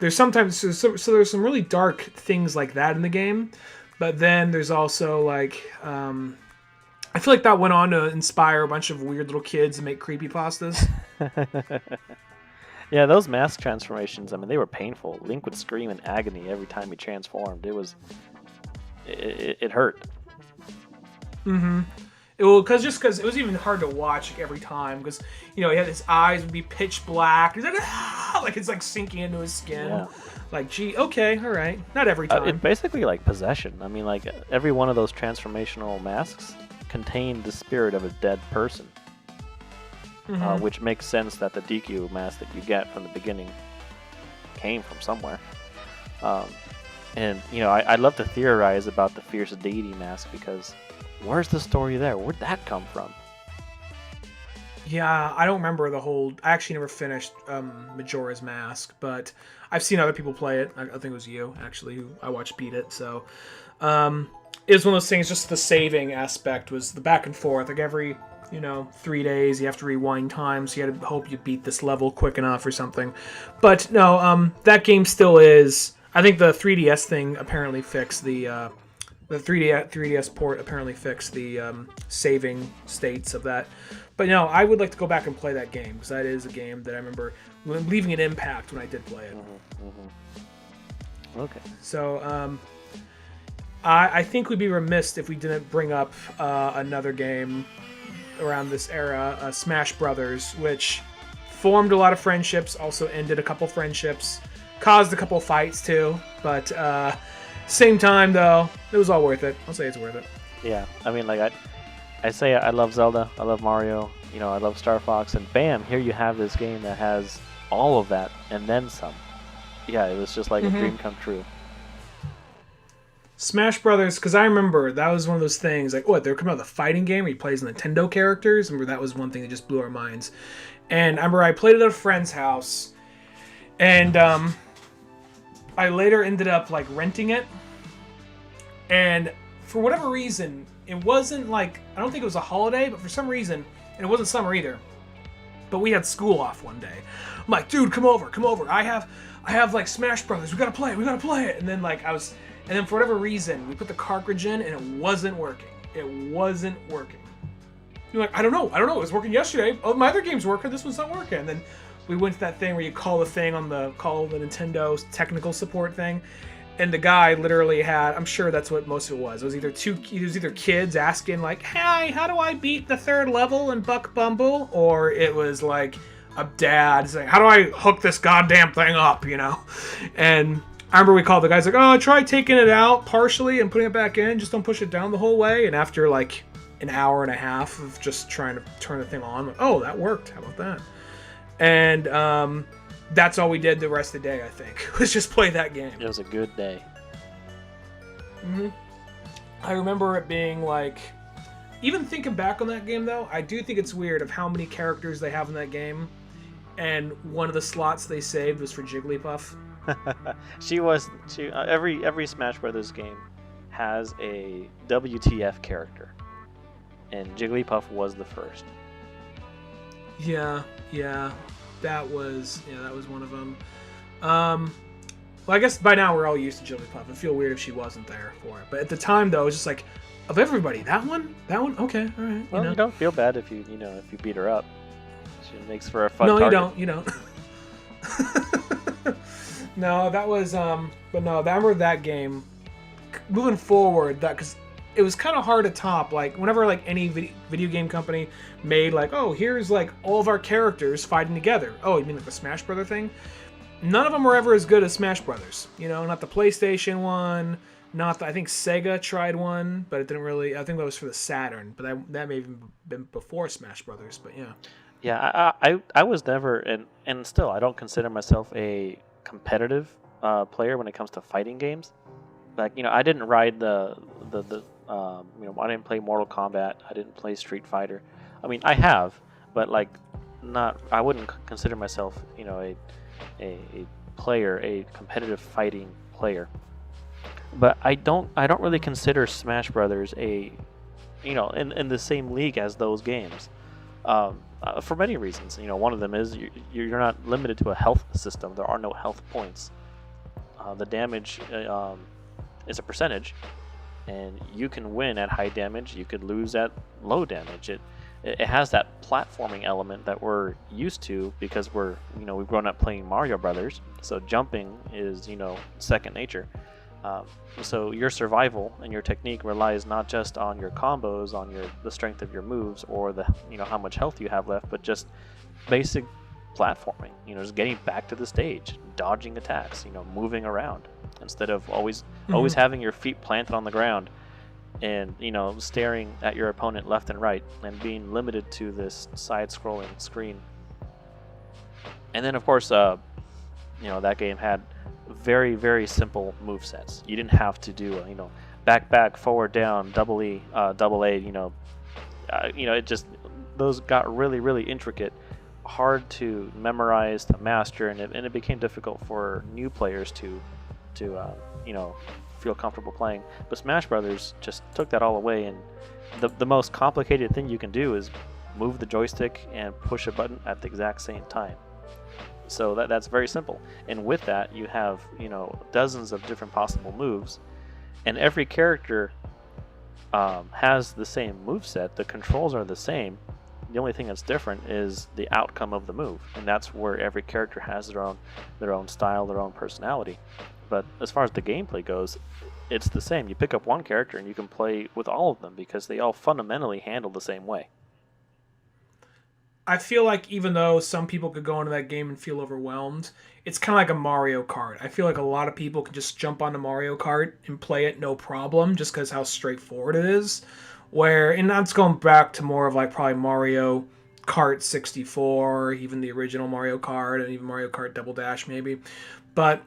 there's sometimes there's some really dark things like that in the game. But then there's also I feel like that went on to inspire a bunch of weird little kids to make creepypastas. Yeah, those mask transformations, they were painful. Link would scream in agony every time he transformed. It hurt. Mm-hmm. Because it was even hard to watch every time, because he had his eyes would be pitch black. He's it's sinking into his skin. Yeah. Gee, okay, all right. Not every time. It's basically like possession. Every one of those transformational masks contained the spirit of a dead person. Mm-hmm. Which makes sense that the DQ mask that you get from the beginning came from somewhere. I'd love to theorize about the fierce Deity mask, because where's the story there? Where'd that come from? Yeah, I don't remember the whole... I actually never finished Majora's Mask, but I've seen other people play it. I think it was you, actually, who I watched beat it. So it was one of those things, just the saving aspect was the back and forth. Every, 3 days, you have to rewind time, so you had to hope you beat this level quick enough or something. But no, that game still is... I think the 3DS thing apparently fixed the 3DS port apparently fixed the saving states of that. But no, I would like to go back and play that game, because that is a game that I remember leaving an impact when I did play it. Mm-hmm. Okay. So I think we'd be remiss if we didn't bring up another game around this era, Smash Brothers, which formed a lot of friendships, also ended a couple friendships, caused a couple fights too, but same time though, it was all worth it. I'll say it's worth it. Yeah, I say I love Zelda, I love Mario, I love Star Fox, and bam, here you have this game that has all of that and then some. Yeah, it was just like a dream come true. Smash Brothers, because I remember that was one of those things, like, what, they were coming out with a fighting game where you play as Nintendo characters. I remember that was one thing that just blew our minds. And I remember I played it at a friend's house, and I later ended up, like, renting it. And for whatever reason, it wasn't, like, I don't think it was a holiday, but for some reason, and it wasn't summer either, but we had school off one day. I'm like, dude, come over. I have like, Smash Brothers. We gotta play it. And then, like, and then for whatever reason, we put the cartridge in, and it wasn't working. You're like, I don't know. It was working yesterday. Oh, my other game's working. This one's not working. And then we went to that thing where you call the Nintendo technical support thing, and the guy literally had, I'm sure that's what most of it was. It was either kids asking, like, hey, how do I beat the third level in Buck Bumble? Or it was like a dad saying, how do I hook this goddamn thing up, And I remember we called the guys, like, oh, try taking it out partially and putting it back in. Just don't push it down the whole way. And after like an hour and a half of just trying to turn the thing on, like, oh, that worked. How about that? And that's all we did the rest of the day, I think, was just play that game. It was a good day. I remember it being like, even thinking back on that game, though, I do think it's weird of how many characters they have in that game, and one of the slots they saved was for Jigglypuff. Every Smash Brothers game has a WTF character, and Jigglypuff was the first. Yeah, that was one of them. Well, I guess by now we're all used to Jigglypuff. It'd feel weird if she wasn't there for it. But at the time, though, it was just like, of everybody, that one, okay, all right. Well, you don't feel bad if you beat her up. She makes for a fun target. No, you don't. No, that was but no, I remember that game. Moving forward, because it was kind of hard to top. Like, whenever like any video game company made like, oh, here's like all of our characters fighting together. Oh, you mean like the Smash Brother thing? None of them were ever as good as Smash Brothers. Not the PlayStation one. I think Sega tried one, but it didn't really. I think that was for the Saturn, but that may have even been before Smash Brothers. But yeah. Yeah, I was never, and still I don't consider myself a competitive player when it comes to fighting games. Like, I didn't ride I didn't play Mortal Kombat. I didn't play Street Fighter. I mean, I have, but like, I wouldn't consider myself, a player, a competitive fighting player. But I don't really consider Smash Brothers in the same league as those games. For many reasons. One of them is you're not limited to a health system. There are no health points. The damage is a percentage, and you can win at high damage. You could lose at low damage. It has that platforming element that we're used to because we've grown up playing Mario Brothers. So jumping is second nature. So your survival and your technique relies not just on your combos, on the strength of your moves, or the how much health you have left, but just basic platforming. Just getting back to the stage, dodging attacks, moving around instead of always having your feet planted on the ground and staring at your opponent left and right and being limited to this side-scrolling screen. And then of course, that game had very, very simple move sets. You didn't have to do back, forward, down, double E, double A. It just, those got really, really intricate, hard to memorize, to master, and it became difficult for new players to feel comfortable playing. But Smash Brothers just took that all away, and the most complicated thing you can do is move the joystick and push a button at the exact same time. So that's very simple. And with that, you have, dozens of different possible moves, and every character has the same moveset. The controls are the same. The only thing that's different is the outcome of the move, and that's where every character has their own style, their own personality. But as far as the gameplay goes, it's the same. You pick up one character and you can play with all of them because they all fundamentally handle the same way. I feel like even though some people could go into that game and feel overwhelmed, it's kind of like a Mario Kart. I feel like a lot of people can just jump onto Mario Kart and play it no problem just because how straightforward it is. And that's going back to more of like probably Mario Kart 64, even the original Mario Kart, and even Mario Kart Double Dash maybe. But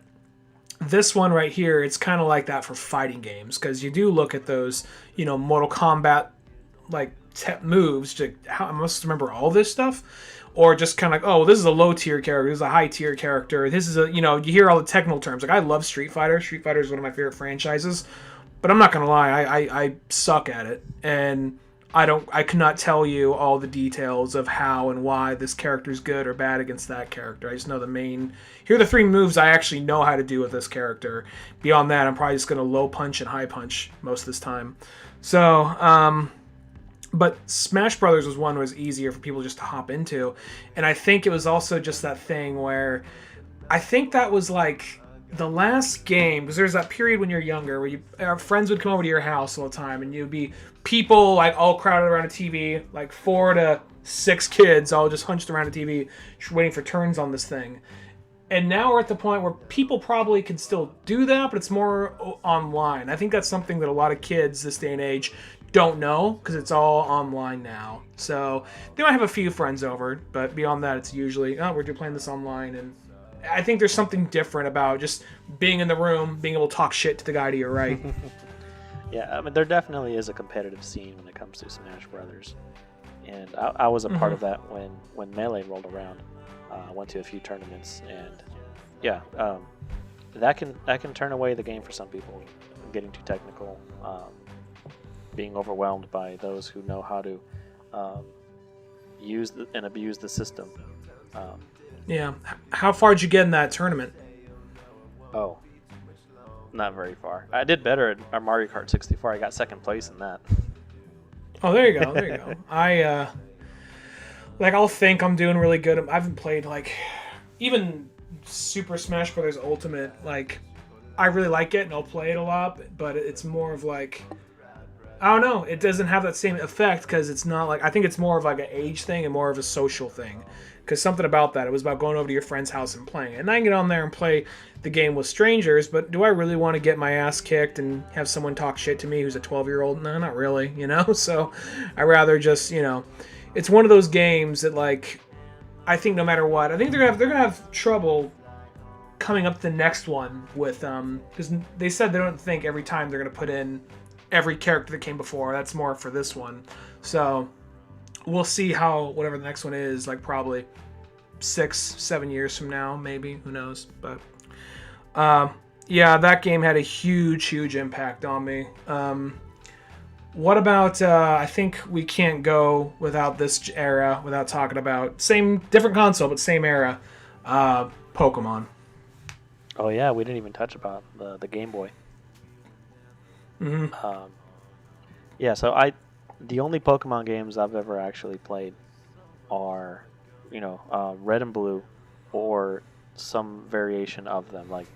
this one right here, it's kind of like that for fighting games, because you do look at those, Mortal Kombat like moves. How I must remember all this stuff, or just kind of like, oh, this is a low tier character, this is a high tier character. This is a, you hear all the technical terms. Like I love Street Fighter. Street Fighter is one of my favorite franchises, but I'm not gonna lie, I suck at it, and I cannot tell you all the details of how and why this character is good or bad against that character. I just know here are the 3 moves I actually know how to do with this character. Beyond that, I'm probably just going to low punch and high punch most of this time. So, but Smash Brothers was one that was easier for people just to hop into. And I think it was also just that thing where I think that was like the last game, because there's that period when you're younger where our friends would come over to your house all the time, and you'd be people like all crowded around a TV, like 4 to 6 kids all just hunched around a TV waiting for turns on this thing. And now we're at the point where people probably can still do that, but it's more online. I think that's something that a lot of kids this day and age don't know, because it's all online now. So they might have a few friends over, but beyond that, it's usually, oh, we're playing this online. And I think there's something different about just being in the room, being able to talk shit to the guy to your right. Yeah, I mean, there definitely is a competitive scene when it comes to Smash Brothers, and I was a part of that when Melee rolled around. I went to a few tournaments, and yeah, that can turn away the game for some people, getting too technical, being overwhelmed by those who know how to use and abuse the system. Yeah, how far did you get in that tournament? Oh. Not very far. I did better at Mario Kart 64. I got 2nd place in that. Oh, there you go. There you go. I'll think I'm doing really good. I haven't played, even Super Smash Bros. Ultimate. I really like it, and I'll play it a lot, but it's more of I don't know. It doesn't have that same effect, because it's not I think it's more of an age thing and more of a social thing. Because something about that, it was about going over to your friend's house and playing it. And I can get on there and play the game with strangers, but do I really want to get my ass kicked and have someone talk shit to me who's a 12-year-old? No, not really, So I rather just, it's one of those games that I think no matter what, I think they're gonna have trouble coming up to the next one with because they said they don't think every time they're gonna put in every character that came before. That's more for this one. So we'll see how whatever the next one is, probably 6-7 years from now, maybe, who knows. But yeah, that game had a huge impact on me. What about I think we can't go without this era without talking about different console but same era, Pokemon. Oh yeah, we didn't even touch about the Game Boy. Yeah, so the only Pokemon games I've ever actually played are, Red and Blue, or some variation of them. Like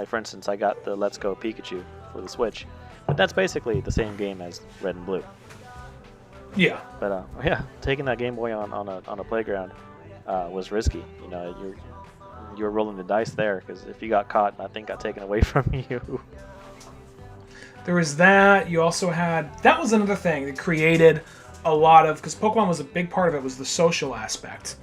for instance, I got the Let's Go Pikachu for the Switch, but that's basically the same game as Red and Blue. Yeah. But yeah, taking that Game Boy on a playground was risky. You were rolling the dice there, because if you got caught, that thing got taken away from you. There was that. You also had... That was another thing that created a lot of... Because Pokemon was a big part of it, was the social aspect.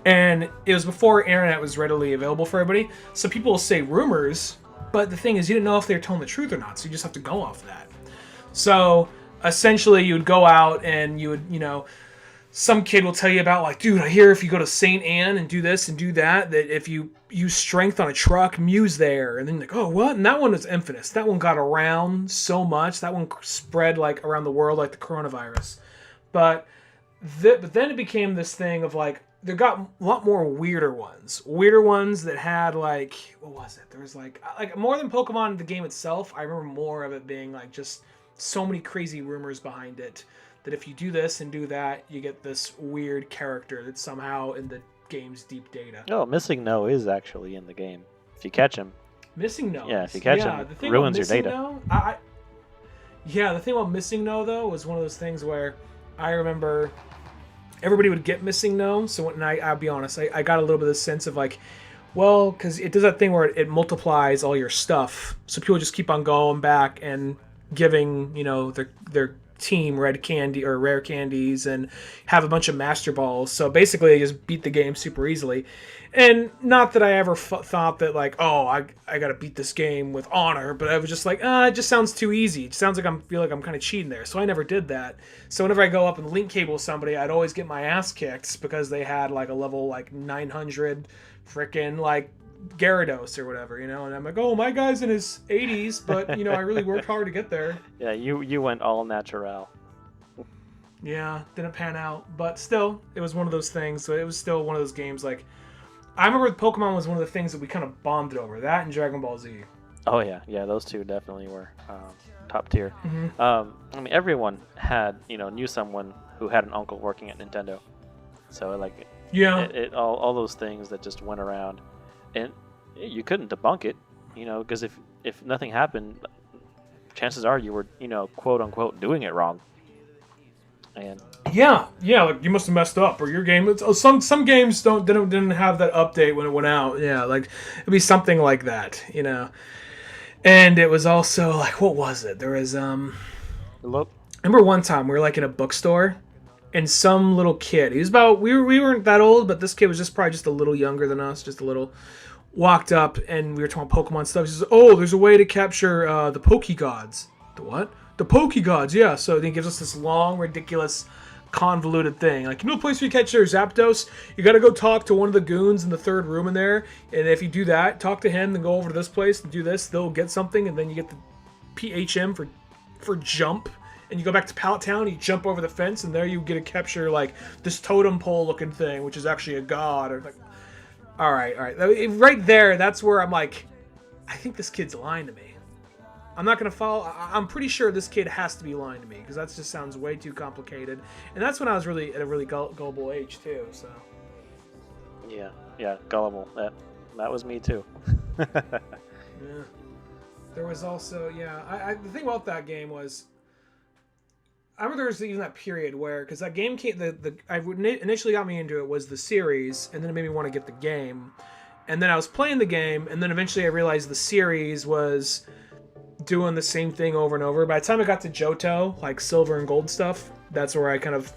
And it was before internet was readily available for everybody. So people will say rumors, but the thing is, you didn't know if they were telling the truth or not, so you just have to go off of that. So, essentially, you would go out and you would, some kid will tell you about, dude, I hear if you go to St. Anne and do this and do that if you use strength on a truck, Mew's there. And then you're like, oh, what? And that one was infamous. That one got around so much. That one spread, around the world like the coronavirus. But then it became this thing of, there got a lot more weirder ones. Weirder ones that had, what was it? There was, more than Pokemon, the game itself, I remember more of it being, just so many crazy rumors behind it. That if you do this and do that, you get this weird character that's somehow in the game's deep data. Oh, Missing No is actually in the game. If you catch him. Missing No. Yeah, if you catch him, it ruins your data. The thing about Missing No, though, was one of those things where I remember everybody would get Missing No. So when I'll be honest, I got a little bit of the sense of because it does that thing where it multiplies all your stuff. So people just keep on going back and giving, their team red candy or rare candies and have a bunch of master balls. So basically, I just beat the game super easily. And not that I ever thought that like, oh, I gotta beat this game with honor, but I was just like, it just sounds too easy. It sounds like feel like I'm kind of cheating there. So I never did that. So whenever I go up and link cable somebody, I'd always get my ass kicked because they had like a level like 900 frickin' like Gyarados or whatever, you know. And I'm like, oh, my guy's in his 80s, but you know, I really worked hard to get there. Yeah, you went all natural. Yeah, didn't pan out, but still, it was one of those things. So it was still one of those games like. I remember Pokemon was one of the things that we kind of bonded over. That and Dragon Ball Z. Oh yeah, those two definitely were top tier. Mm-hmm. I mean, everyone had knew someone who had an uncle working at Nintendo, so like all those things that just went around, and you couldn't debunk it, because if nothing happened, chances are you were quote unquote doing it wrong. And yeah, like you must have messed up, or your game. Some games didn't have that update when it went out. Yeah, like it'd be something like that, And it was also like, what was it? There was I remember one time we were like in a bookstore, and some little kid. He was about we weren't that old, but this kid was probably just a little younger than us, just a little. Walked up and we were talking Pokemon stuff. He says, "Oh, there's a way to capture the Pokegods." The what? The Pokegods, yeah. So then he gives us this long, ridiculous, convoluted thing. Like, a place where you catch their Zapdos, you gotta go talk to one of the goons in the third room in there, and if you do that, talk to him, then go over to this place and do this, they'll get something, and then you get the PHM for jump, and you go back to Pallet Town, and you jump over the fence, and there you get to capture, like, this totem pole looking thing, which is actually a god, or like, all right. Right there, that's where I'm like, I think this kid's lying to me. I'm not going to follow. I'm pretty sure this kid has to be lying to me because that just sounds way too complicated. And that's when I was really at a really gullible age too. So. Yeah, gullible. That was me too. Yeah. There was also the thing about that game was. I remember there was even that period where, because that game came, initially got me into it was the series, and then it made me want to get the game. And then I was playing the game, and then eventually I realized the series was doing the same thing over and over. By the time I got to Johto, like Silver and Gold stuff, that's where I kind of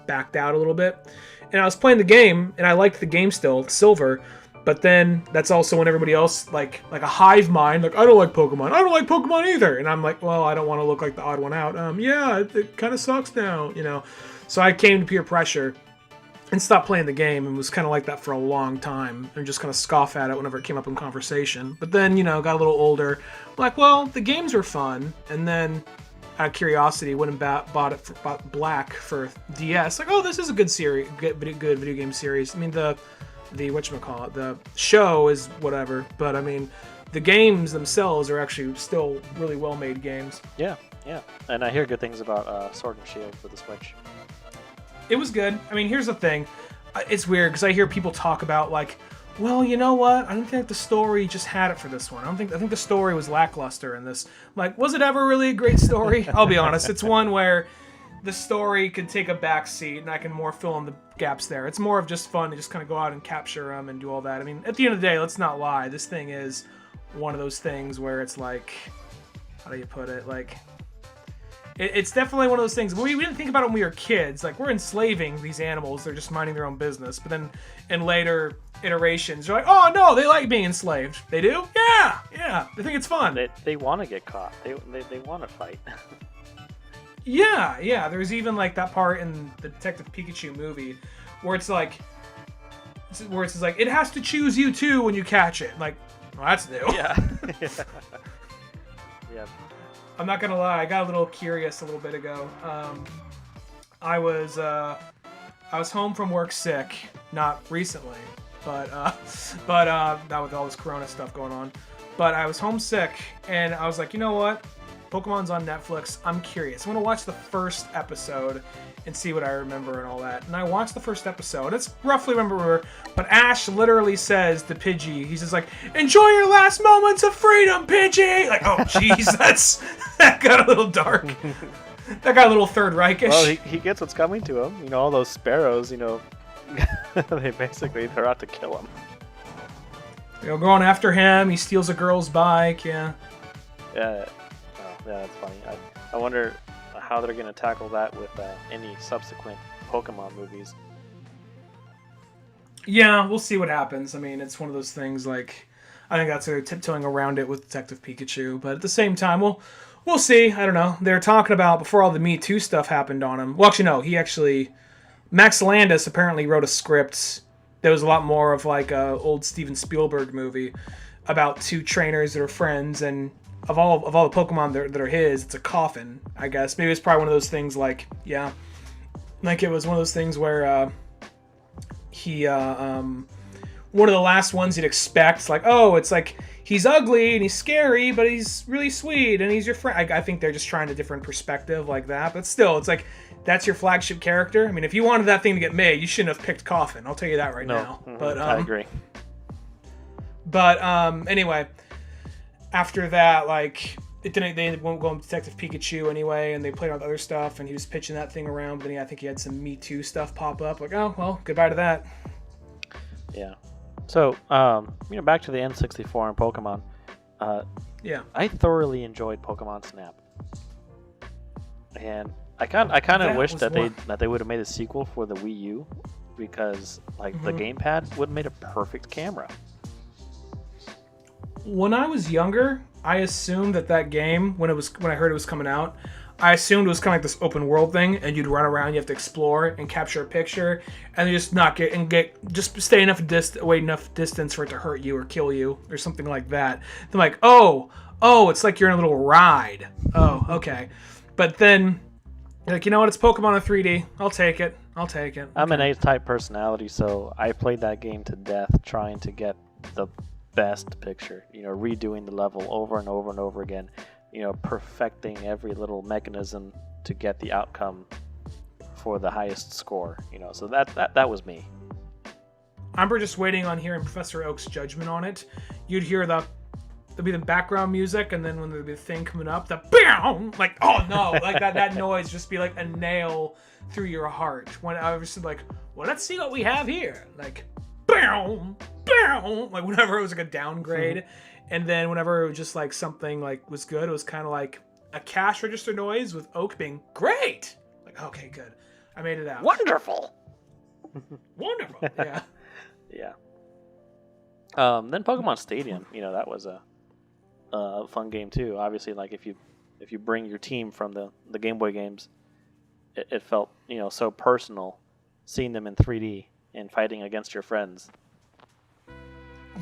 backed out a little bit. And I was playing the game, and I liked the game still, Silver, but then that's also when everybody else, like a hive mind, like, I don't like Pokemon either. And I'm like, well, I don't want to look like the odd one out. It kind of sucks now, So I came to peer pressure and stopped playing the game and was kind of like that for a long time and just kind of scoff at it whenever it came up in conversation. But then, got a little older. I'm like, well, the games were fun. And then out of curiosity, went and bought Black for DS. Like, oh, this is a good series, good video game series. I mean, the whatchamacallit, the show is whatever, but I mean, the games themselves are actually still really well-made games. Yeah. And I hear good things about Sword and Shield for the Switch. It was good. I mean, here's the thing. It's weird, because I hear people talk about, like, well, you know what? I don't think the story just had it for this one. I think the story was lackluster in this. Like, was it ever really a great story? I'll be honest. It's one where the story could take a back seat, and I can more fill in the gaps there. It's more of just fun to just kind of go out and capture them and do all that. I mean, at the end of the day, let's not lie. This thing is one of those things where it's like, how do you put it? Like, it's definitely one of those things. We didn't think about it when we were kids. Like, we're enslaving these animals. They're just minding their own business. But then in later iterations, you're like, oh, no, they like being enslaved. They do? Yeah. They think it's fun. They want to get caught. They want to fight. Yeah. There's even like that part in the Detective Pikachu movie where it's like, it has to choose you too when you catch it. Like, well, that's new. Yeah. I'm not gonna lie, I got a little curious a little bit ago. I was home from work sick, not recently, but not with all this Corona stuff going on. But I was homesick, and I was like, you know what? Pokemon's on Netflix. I'm curious. I'm gonna watch the first episode and see what I remember and all that. And I watched the first episode. It's roughly remember, but Ash literally says to Pidgey, he's just like, "Enjoy your last moments of freedom, Pidgey." Like, oh jeez, that got a little dark. That got a little Third Reichish. Well, he gets what's coming to him. All those sparrows. They're out to kill him. Going after him. He steals a girl's bike. Yeah. Yeah. Yeah, that's funny. I wonder how they're going to tackle that with any subsequent Pokemon movies. Yeah, we'll see what happens. I mean, it's one of those things, like, I think that's they're tiptoeing around it with Detective Pikachu, but at the same time, we'll see. I don't know. They're talking about, before all the Me Too stuff happened on him. Well, actually, no. Max Landis apparently wrote a script that was a lot more of like a old Steven Spielberg movie about two trainers that are friends, and of all the Pokemon that are his, it's a coffin, I guess. Maybe it's probably one of those things like, yeah, like it was one of those things where he one of the last ones you'd expect, like, oh, it's like he's ugly and he's scary, but he's really sweet and he's your friend. I think they're just trying a different perspective like that, but still, it's like, that's your flagship character. I mean, if you wanted that thing to get made, you shouldn't have picked Coffin. I'll tell you that right now. Mm-hmm. But I agree. But anyway, after that, like, it didn't. They won't go with Detective Pikachu anyway, and they played on other stuff, and he was pitching that thing around. But then I think he had some Me Too stuff pop up. Like, oh well, goodbye to that. Yeah. So, back to the N64 and Pokemon. Yeah. I thoroughly enjoyed Pokemon Snap, and I kind of wish that they would have made a sequel for the Wii U, because the gamepad would have made a perfect camera. When I was younger, I assumed that game, when I heard it was coming out, I assumed it was kind of like this open world thing, and you'd run around, you have to explore and capture a picture, and then just stay away enough distance for it to hurt you or kill you or something like that. They're like, oh, it's like you're in a little ride. Oh, okay. But then, you're like, you know what? It's Pokemon in 3D. I'll take it. Okay. I'm an A-type personality, so I played that game to death trying to get the best picture. Redoing the level over and over and over again. Perfecting every little mechanism to get the outcome for the highest score. So that was me. I'm just waiting on hearing Professor Oak's judgment on it. You'd hear there'd be the background music, and then when there'd be the thing coming up, the BAM! Like, oh no, like that noise just be like a nail through your heart. When I was just like, well, let's see what we have here. Like, BAM! BAM! Like, whenever it was like a downgrade, and then whenever it was just like something like was good, it was kind of like a cash register noise with Oak being great. Like, okay, good. I made it out. Wonderful! Wonderful, yeah. Yeah. Then Pokemon Stadium, that was a fun game too. Obviously, like if you bring your team from the Game Boy games, it felt so personal, seeing them in 3D and fighting against your friends.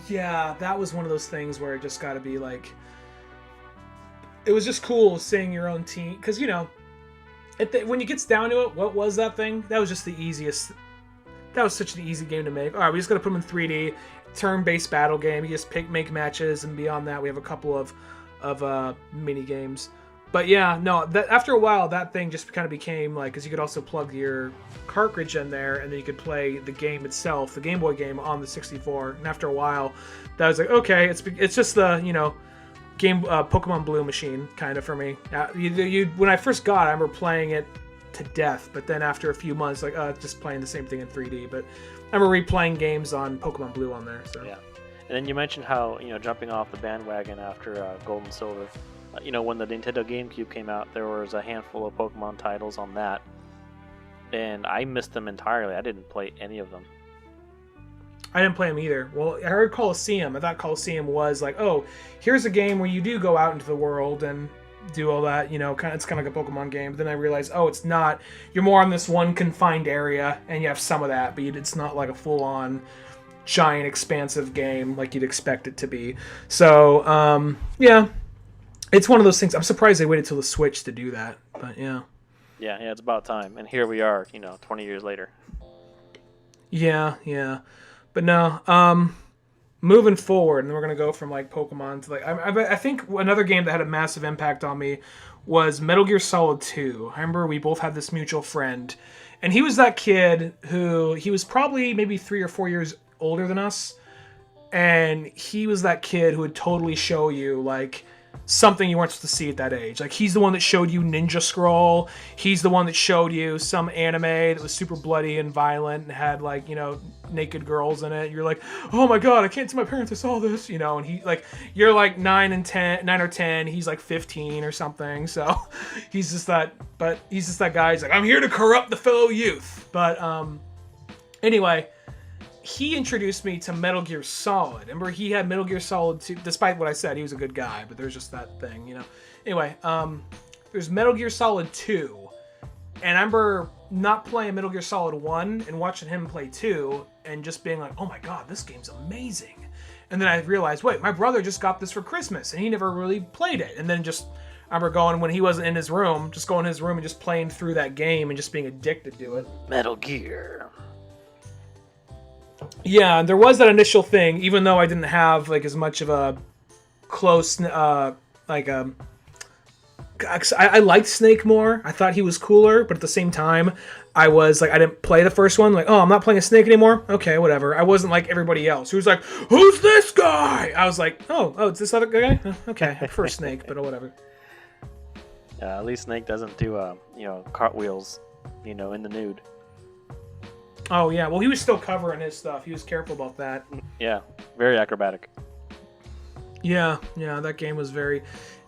Yeah, that was one of those things where it just got to be like, it was just cool seeing your own team, because when it gets down to it, what was that thing? That was just the easiest. That was such an easy game to make. All right, we just got to put them in 3D. Turn-based battle game. You just make matches, and beyond that, we have a couple of mini games. But yeah, no. After a while, that thing just kind of became like, because you could also plug your cartridge in there, and then you could play the game itself, the Game Boy game, on the 64. And after a while, that was like, okay, it's just the game Pokemon Blue machine kind of for me. When I first got it, I remember playing it to death, but then after a few months, like, just playing the same thing in 3D. But I remember replaying games on Pokemon Blue on there. So. Yeah, and then you mentioned how jumping off the bandwagon after Gold and Silver. When the Nintendo GameCube came out, there was a handful of Pokemon titles on that, and I missed them entirely. I didn't play any of them. I didn't play them either. Well, I heard Coliseum. I thought Coliseum was like, oh, here's a game where you do go out into the world and do all that, it's kind of like a Pokemon game. But then I realized, oh, it's not. You're more on this one confined area, and you have some of that, but it's not like a full-on giant, expansive game like you'd expect it to be. So, yeah. It's one of those things. I'm surprised they waited till the Switch to do that, but yeah. Yeah, it's about time. And here we are, 20 years later. Yeah. But no, moving forward, and we're going to go from like Pokemon to like, I think another game that had a massive impact on me was Metal Gear Solid 2. I remember we both had this mutual friend, and he was that kid who, he was probably maybe 3 or 4 years older than us, and he was that kid who would totally show you like, something you weren't supposed to see at that age. Like, he's the one that showed you Ninja Scroll. He's the one that showed you some anime that was super bloody and violent and had, like, you know, naked girls in it. You're like, oh my god, I can't tell my parents I saw this, you know. And he, like, you're like 9 or 10. He's like 15 or something. So he's just that guy. He's like, I'm here to corrupt the fellow youth. But anyway, he introduced me to Metal Gear Solid. Remember, he had Metal Gear Solid 2, despite what I said, he was a good guy, but there's just that thing, you know. Anyway, there's Metal Gear Solid 2, and I remember not playing Metal Gear Solid 1 and watching him play 2, and just being like, oh my god, this game's amazing. And then I realized, wait, my brother just got this for Christmas, and he never really played it. And then just, I remember going, when he wasn't in his room, just going in his room and just playing through that game and just being addicted to it. Metal Gear. Yeah, and there was that initial thing, even though I didn't have like as much of a close I liked Snake more. I thought he was cooler, but at the same time, I was like, I didn't play the first one. Like, oh, I'm not playing a Snake anymore. Okay, whatever. I wasn't like everybody else who was like, who's this guy? I was like, oh, it's this other guy. Okay, I prefer Snake, but whatever. Yeah, at least Snake doesn't do cartwheels, in the nude. Oh yeah, well he was still covering his stuff. He was careful about that. Yeah, very acrobatic. Yeah, that game was very...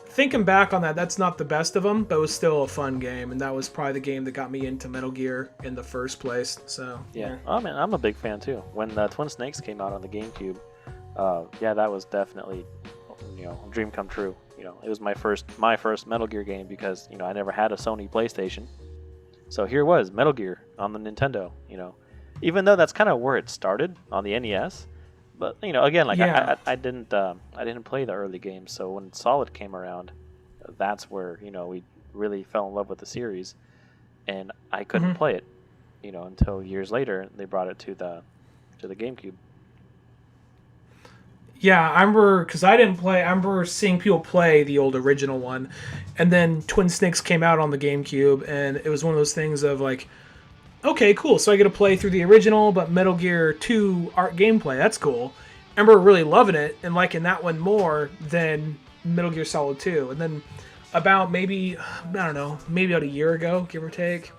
Thinking back on that, that's not the best of them, but it was still a fun game, and that was probably the game that got me into Metal Gear in the first place, so... Yeah. Oh man, I'm a big fan too. When Twin Snakes came out on the GameCube, that was definitely, a dream come true. It was my first Metal Gear game because, I never had a Sony PlayStation. So here was Metal Gear on the Nintendo, Even though that's kind of where it started on the NES, but again, like Yeah. I didn't play the early games, so when Solid came around, that's where we really fell in love with the series, and I couldn't play it, until years later they brought it to the GameCube. Yeah, I remember, because I didn't play, I remember seeing people play the old original one, and then Twin Snakes came out on the GameCube, and it was one of those things of like, okay, cool, so I get to play through the original, but Metal Gear 2 art gameplay, that's cool. I remember really loving it, and liking that one more than Metal Gear Solid 2. And then about maybe about a year ago, give or take,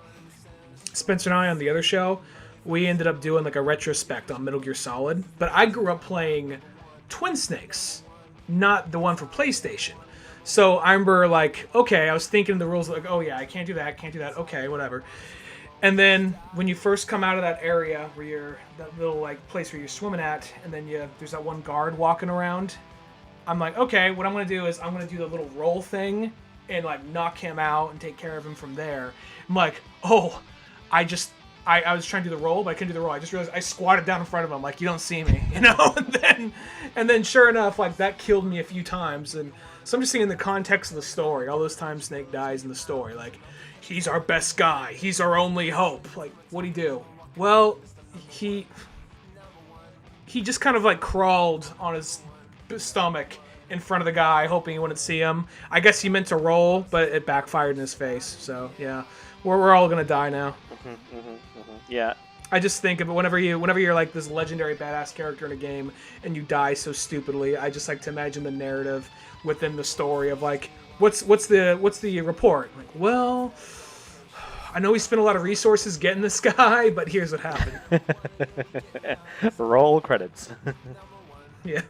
Spencer and I on the other show, we ended up doing like a retrospect on Metal Gear Solid, but I grew up playing Twin Snakes, not the one for PlayStation. So I remember like, okay, I was thinking the rules like, oh yeah, I can't do that, okay, whatever. And then when you first come out of that area where you're that little like place where you're swimming at, and then there's that one guard walking around, I'm like, okay, what I'm gonna do is I'm gonna do the little roll thing and like knock him out and take care of him from there. I'm like, oh, I was trying to do the roll, but I couldn't do the roll. I just realized I squatted down in front of him, like, you don't see me, and then sure enough, like that killed me a few times. And so I'm just seeing the context of the story, all those times Snake dies in the story, like, he's our best guy, he's our only hope. Like, what'd he do? Well, he just kind of like crawled on his stomach in front of the guy, hoping he wouldn't see him. I guess he meant to roll, but it backfired in his face. So yeah, we're all gonna die now. Yeah. I just think of it whenever you're like this legendary badass character in a game and you die so stupidly. I just like to imagine the narrative within the story of like, what's the report? Like, well, I know we spent a lot of resources getting this guy, but here's what happened. Roll credits. Yeah.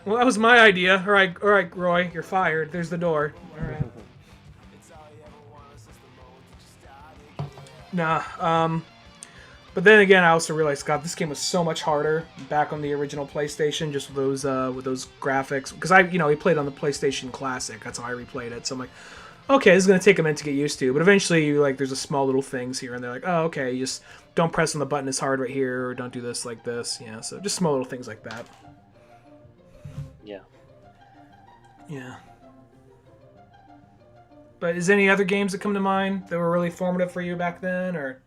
Well, that was my idea. All right, Roy, you're fired. There's the door. All right. Nah. But then again, I also realized, God, this game was so much harder back on the original PlayStation, just with those graphics. Because we played on the PlayStation Classic. That's how I replayed it. So I'm like, okay, this is gonna take a minute to get used to. But eventually, there's a small little things here, and they're like, oh, okay, you just don't press on the button as hard right here, or don't do this like this. Yeah, so just small little things like that. Yeah. Yeah. But is there any other games that come to mind that were really formative for you back then, or?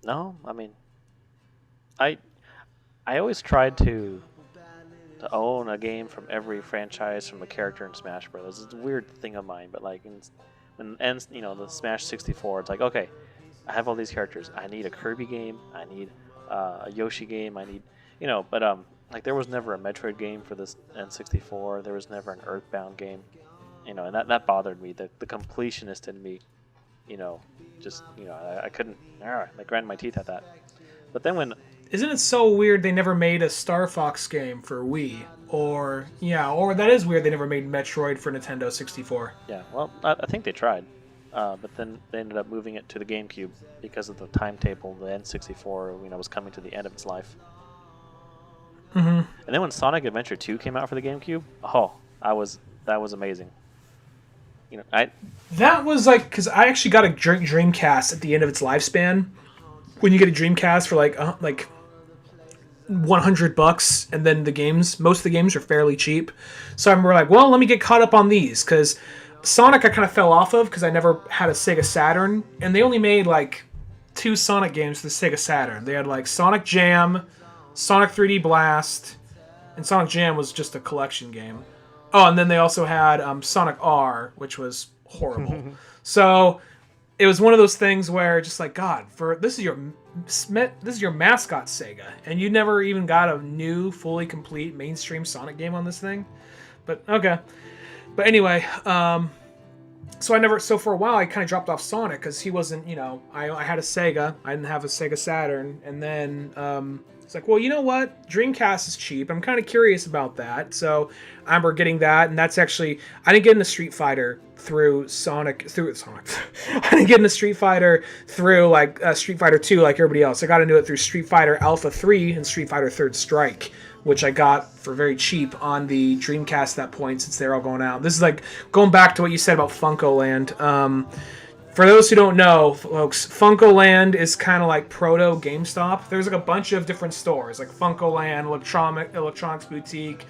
No, I mean, I always tried to own a game from every franchise from a character in Smash Bros. It's a weird thing of mine, but like when ends, the Smash 64, it's like, okay, I have all these characters. I need a Kirby game. I need a Yoshi game. I need, but like there was never a Metroid game for this N64. There was never an Earthbound game, and that bothered me. The completionist in me, I couldn't, I grind my teeth at that. But then when Isn't it so weird they never made a Star Fox game for Wii? Or that is weird they never made Metroid for Nintendo 64. Yeah, well, I think they tried, but then they ended up moving it to the GameCube because of the timetable. The N64, was coming to the end of its life. Mm-hmm. And then when Sonic Adventure 2 came out for the GameCube, that was amazing. That was like, because I actually got a Dreamcast at the end of its lifespan. When you get a Dreamcast for like $100, and then most of the games are fairly cheap. So I remember like, well, let me get caught up on these, because Sonic I kind of fell off of because I never had a Sega Saturn, and they only made like 2 Sonic games for the Sega Saturn. They had like Sonic Jam, Sonic 3D Blast, and Sonic Jam was just a collection game. Oh, and then they also had Sonic R, which was horrible. So it was one of those things where just like, God, this is your mascot, Sega, and you never even got a new, fully complete mainstream Sonic game on this thing. But okay. But anyway, so for a while I kind of dropped off Sonic because he wasn't, I had a Sega, I didn't have a Sega Saturn, and then it's like, well, you know what? Dreamcast is cheap. I'm kind of curious about that. So I remember getting that, and that's actually, I didn't get into Street Fighter through Sonic. I didn't get into Street Fighter through like Street Fighter 2 like everybody else. I got into it through Street Fighter Alpha 3 and Street Fighter Third Strike, which I got for very cheap on the Dreamcast at that point since they're all going out. This is like going back to what you said about Funko Land. For those who don't know, folks, Funko Land is kind of like proto GameStop. There's like a bunch of different stores, like Funko Land, Electronics Boutique,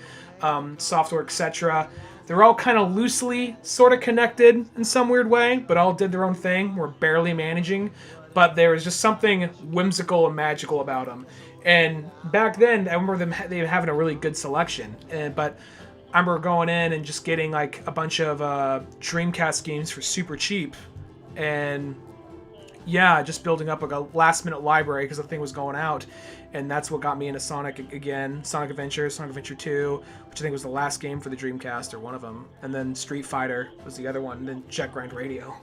Software, etc. They're all kind of loosely sort of connected in some weird way, but all did their own thing. We're barely managing, but there was just something whimsical and magical about them. And back then, I remember they having a really good selection. But I remember going in and just getting like a bunch of Dreamcast games for super cheap. And yeah, just building up like a last minute library because the thing was going out. And that's what got me into Sonic again. Sonic Adventure, Sonic Adventure 2, which I think was the last game for the Dreamcast, or one of them. And then Street Fighter was the other one. And then Jet Grind Radio.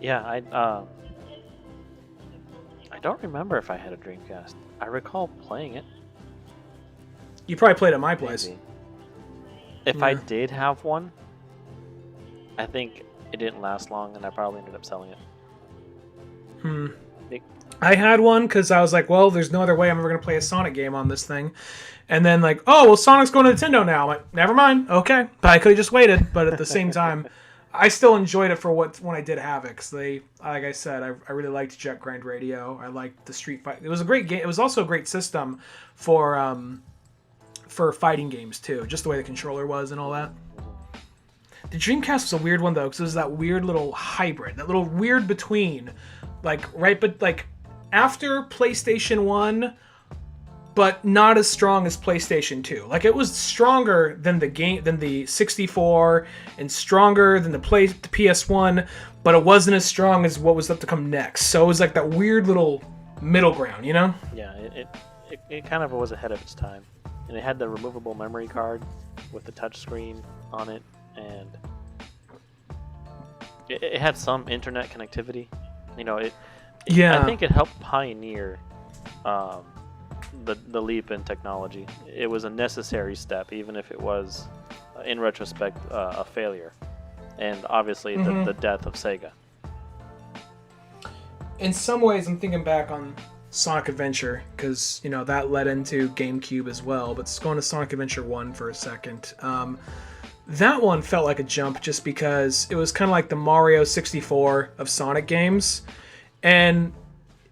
Yeah, I don't remember if I had a Dreamcast. I recall playing it. You probably played at my place. Maybe. If I did have one, I think it didn't last long, and I probably ended up selling it. I had one because I was like, well, there's no other way I'm ever going to play a Sonic game on this thing. And then like, oh, well, Sonic's going to Nintendo now. I'm like, never mind. Okay. But I could have just waited. But at the same time, I still enjoyed it for when I did have it. Because like I said, I really liked Jet Grind Radio. I liked the Street Fighter. It was a great game. It was also a great system for fighting games too. Just the way the controller was and all that. The Dreamcast was a weird one though, because it was that weird little hybrid, that little weird between, like after PlayStation 1, but not as strong as PlayStation 2. Like it was stronger than the 64, and stronger than the PS1, but it wasn't as strong as what was up to come next. So it was like that weird little middle ground, you know? Yeah, it kind of was ahead of its time, and it had the removable memory card with the touchscreen on it. And it had some internet connectivity. I think it helped pioneer the leap in technology. It was a necessary step, even if it was, in retrospect, a failure. And obviously the death of Sega. In some ways, I'm thinking back on Sonic Adventure, because, that led into GameCube as well. But let's go into Sonic Adventure 1 for a second. That one felt like a jump just because it was kind of like the Mario 64 of Sonic games. And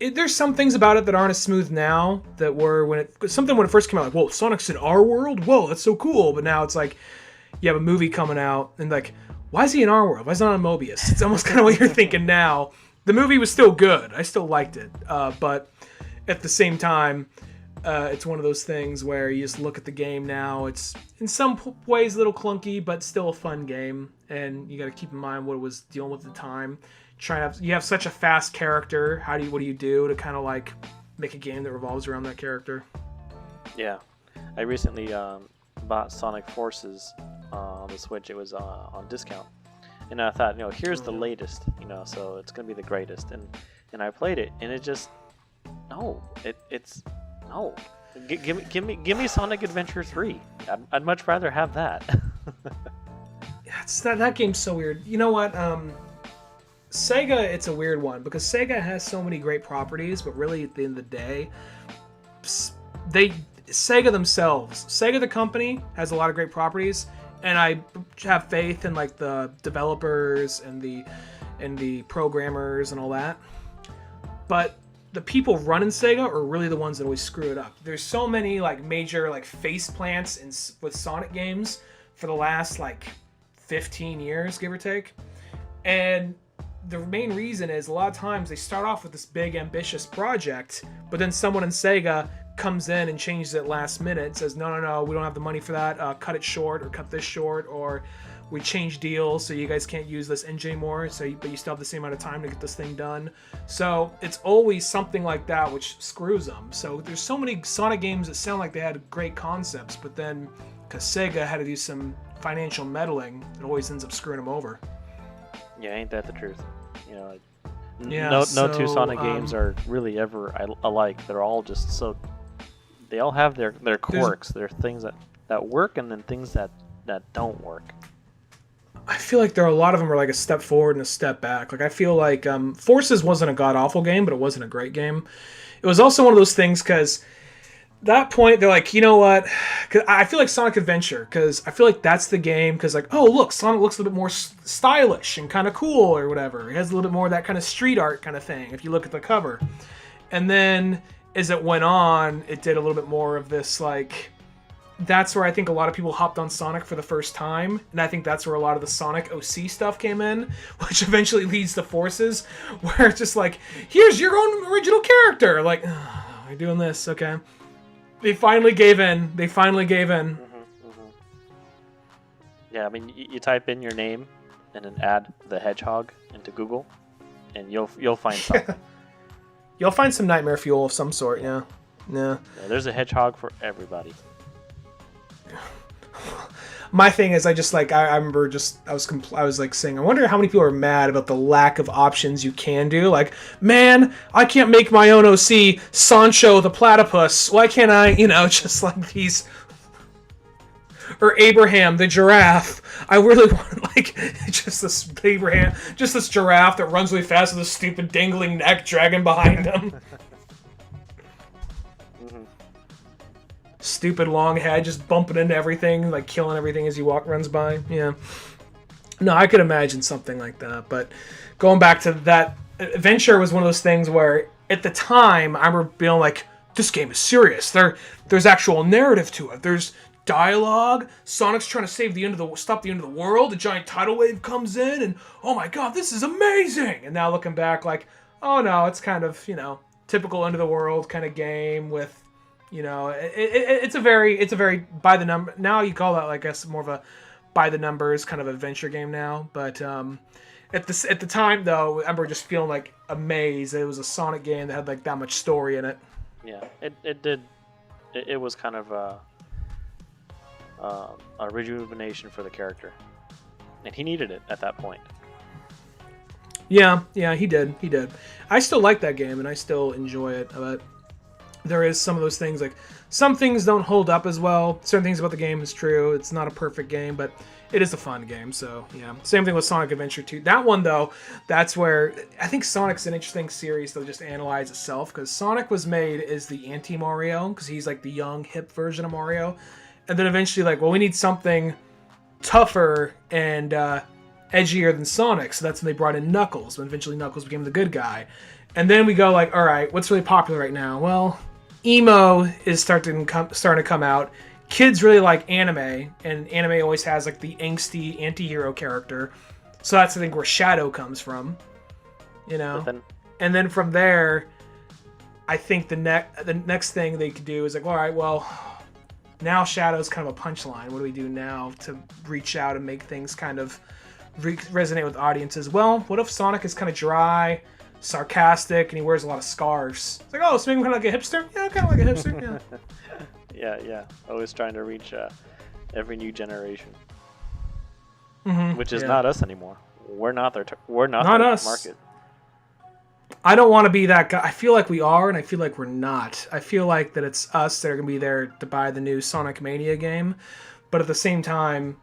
there's some things about it that aren't as smooth now that were when it first came out, like, whoa, Sonic's in our world? Whoa, that's so cool. But now it's like, you have a movie coming out and like, why is he in our world? Why is he not on Mobius? It's almost kind of what you're thinking now. The movie was still good. I still liked it. But at the same time, it's one of those things where you just look at the game now. It's in some ways a little clunky, but still a fun game. And you got to keep in mind what it was dealing with at the time. you have such a fast character. What do you do to kind of like make a game that revolves around that character? Yeah, I recently bought Sonic Forces on the Switch. It was on discount, and I thought, here's the latest, so it's gonna be the greatest. And I played it, and it just it's no. Give me Sonic Adventure 3. I'd much rather have that. That game's so weird. You know what? Sega, it's a weird one because Sega has so many great properties, but really at the end of the day, Sega themselves, Sega the company, has a lot of great properties, and I have faith in like the developers and the programmers and all that. But the people running Sega are really the ones that always screw it up. There's so many like major like face plants with Sonic games for the last like 15 years, give or take. And the main reason is a lot of times they start off with this big ambitious project, but then someone in Sega comes in and changes it last minute and says, no, we don't have the money for that, cut it short, or cut this short, or we change deals so you guys can't use this engine anymore, but you still have the same amount of time to get this thing done. So it's always something like that which screws them. So there's so many Sonic games that sound like they had great concepts, but then because Sega had to do some financial meddling, it always ends up screwing them over. Yeah, ain't that the truth? Yeah, no two Sonic games are really ever alike. They're all just so... They all have their quirks. There are things that work and then things that don't work. I feel like there are a lot of them are like a step forward and a step back. Like I feel like Forces wasn't a god-awful game, but it wasn't a great game. It was also one of those things because that point they're like, you know what? Cause I feel like Sonic Adventure because I feel like that's the game because like, oh look, Sonic looks a little bit more stylish and kind of cool or whatever. It has a little bit more of that kind of street art kind of thing if you look at the cover. And then as it went on, it did a little bit more of this like... That's where I think a lot of people hopped on Sonic for the first time, and I think that's where a lot of the Sonic OC stuff came in, which eventually leads to Forces, where it's just like, here's your own original character! Like, you're doing this, okay. They finally gave in. Yeah, I mean, you type in your name and then add the hedgehog into Google, and you'll find something. You'll find some nightmare fuel of some sort, yeah. There's a hedgehog for everybody. My thing is, I remember I was like saying, I wonder how many people are mad about the lack of options you can do. Like, man, I can't make my own OC Sancho the platypus. Why can't I, just like these... Or Abraham the giraffe. I really want like just this giraffe that runs really fast with a stupid dangling neck dragging behind him. Stupid long head just bumping into everything, like killing everything as he runs by. Yeah. No, I could imagine something like that. But going back to that, Adventure was one of those things where at the time I remember being like, this game is serious. There's actual narrative to it. There's dialogue. Sonic's trying to stop the end of the world. A giant tidal wave comes in, and oh my god, this is amazing. And now looking back, like, oh no, it's kind of typical end of the world kind of game with. It's a very by the number. Now you call that, I guess, more of a by the numbers kind of adventure game now. But at the time though, I remember just feeling like amazed that it was a Sonic game that had like that much story in it. Yeah, it did. It was kind of a rejuvenation for the character, and he needed it at that point. Yeah, he did. I still like that game, and I still enjoy it, but. There is some of those things, like, some things don't hold up as well. Certain things about the game is true. It's not a perfect game, but it is a fun game, so, yeah. Same thing with Sonic Adventure 2. That one, though, that's where... I think Sonic's an interesting series to just analyze itself, because Sonic was made as the anti-Mario, because he's, like, the young, hip version of Mario. And then eventually, like, well, we need something tougher and edgier than Sonic, so that's when they brought in Knuckles, when eventually Knuckles became the good guy. And then we go, like, all right, what's really popular right now? Well... emo is starting to come out. Kids really like anime, and anime always has like the angsty anti-hero character. So that's I think where Shadow comes from, And then from there, I think the next thing they could do is like, all right, well, now Shadow's kind of a punchline. What do we do now to reach out and make things kind of resonate with audiences. Well, what if Sonic is kind of dry, sarcastic, and he wears a lot of scarves? It's like, oh, so make him kind of like a hipster? Yeah, kind of like a hipster, yeah. Yeah. Always trying to reach every new generation, which is yeah. not us anymore. We're not their Not their us. market. I don't want to be that guy. I feel like we are, and I feel like we're not. I feel like that it's us that are going to be there to buy the new Sonic Mania game. But at the same time,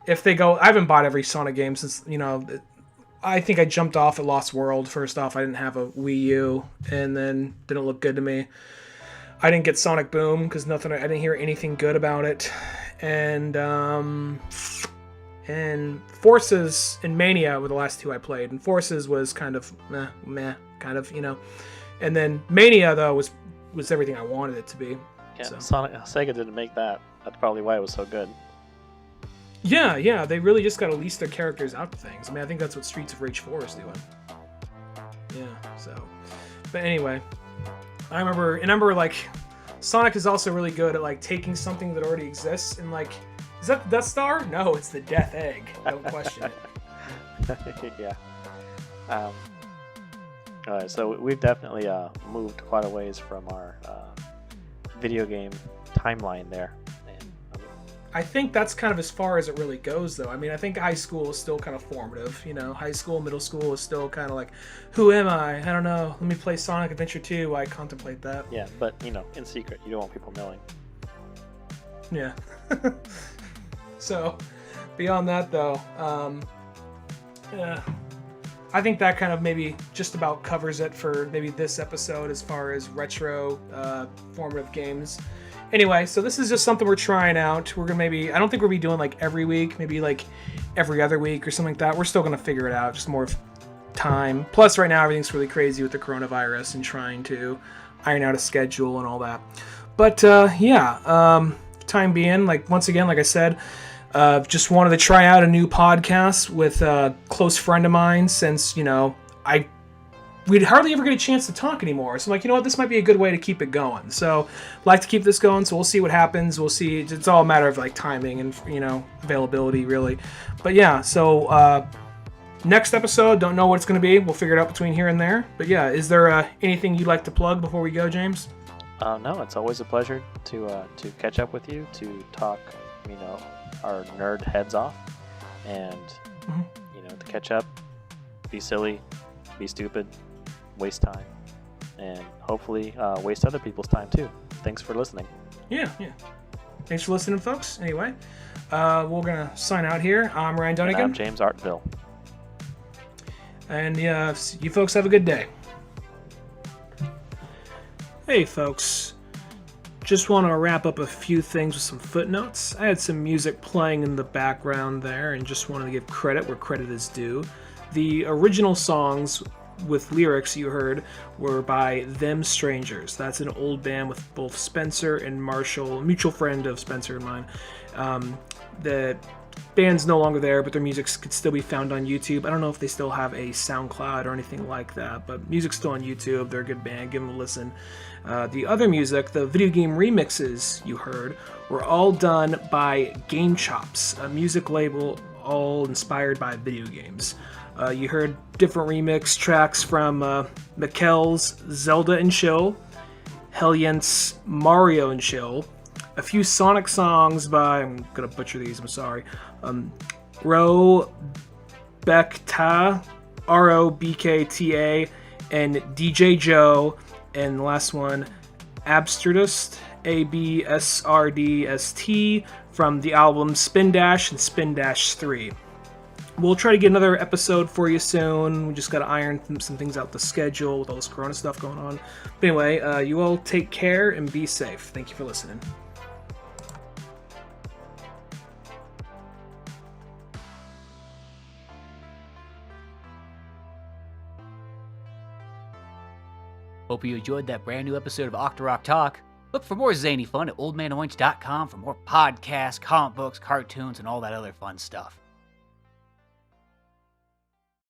if they go... I haven't bought every Sonic game since, I think I jumped off at Lost World. First off, I didn't have a Wii U, and then didn't look good to me. I didn't get Sonic Boom, because I didn't hear anything good about it. And Forces and Mania were the last two I played. And Forces was kind of meh, kind of, And then Mania, though, was everything I wanted it to be. Yeah, So. Sega didn't make that. That's probably why it was so good. Yeah, they really just got to lease their characters out to things. I mean, I think that's what Streets of Rage 4 is doing. Yeah, so. But anyway, I remember, like, Sonic is also really good at, like, taking something that already exists and, like, is that the Death Star? No, it's the Death Egg. Don't question it. Yeah. All right, so we've definitely moved quite a ways from our video game timeline there. I think that's kind of as far as it really goes, though. I mean, I think high school is still kind of formative. High school, middle school is still kind of like, who am I? I don't know. Let me play Sonic Adventure 2. I contemplate that. Yeah, but, in secret. You don't want people knowing. Yeah. So, beyond that, though, I think that kind of maybe just about covers it for maybe this episode as far as retro formative games. Anyway, so this is just something we're trying out. We're gonna I don't think we'll be doing like every week, maybe like every other week or something like that. We're still gonna figure it out, just more of time. Plus, right now everything's really crazy with the coronavirus and trying to iron out a schedule and all that. But time being, once again, like I said, just wanted to try out a new podcast with a close friend of mine since we'd hardly ever get a chance to talk anymore. So I'm like, you know what, this might be a good way to keep it going. So like to keep this going, so we'll see what happens. We'll see. It's all a matter of timing and availability, really. But yeah, so next episode, don't know what it's going to be. We'll figure it out between here and there. But yeah, is there anything you'd like to plug before we go, James? No, it's always a pleasure to catch up with you, to talk, our nerd heads off, and to catch up, be silly, be stupid, waste time, and hopefully waste other people's time too. Thanks for listening. Yeah. Thanks for listening, folks. Anyway, we're gonna sign out here. I'm Ryan Dunnigan. And I'm James Artville. And you folks have a good day. Hey, folks. Just want to wrap up a few things with some footnotes. I had some music playing in the background there and just wanted to give credit where credit is due. The original songs with lyrics you heard were by Them Strangers. That's an old band with both Spencer and Marshall, a mutual friend of Spencer and mine. The band's no longer there, but their music could still be found on YouTube. I don't know if they still have a SoundCloud or anything like that, but music's still on YouTube. They're a good band. Give them a listen. The other music, the video game remixes you heard, were all done by Game Chops, a music label all inspired by video games. You heard different remix tracks from Mikkel's Zelda and Chill, Hellient's Mario and Chill, a few Sonic songs by, I'm going to butcher these, I'm sorry, Robekta, Robkta, and DJ Joe, and the last one, Absurdist, Absrdst, from the album Spin Dash and Spin Dash 3. We'll try to get another episode for you soon. We just got to iron some things out the schedule with all this corona stuff going on. But anyway, you all take care and be safe. Thank you for listening. Hope you enjoyed that brand new episode of Octorok Talk. Look for more zany fun at oldmanorange.com for more podcasts, comic books, cartoons, and all that other fun stuff.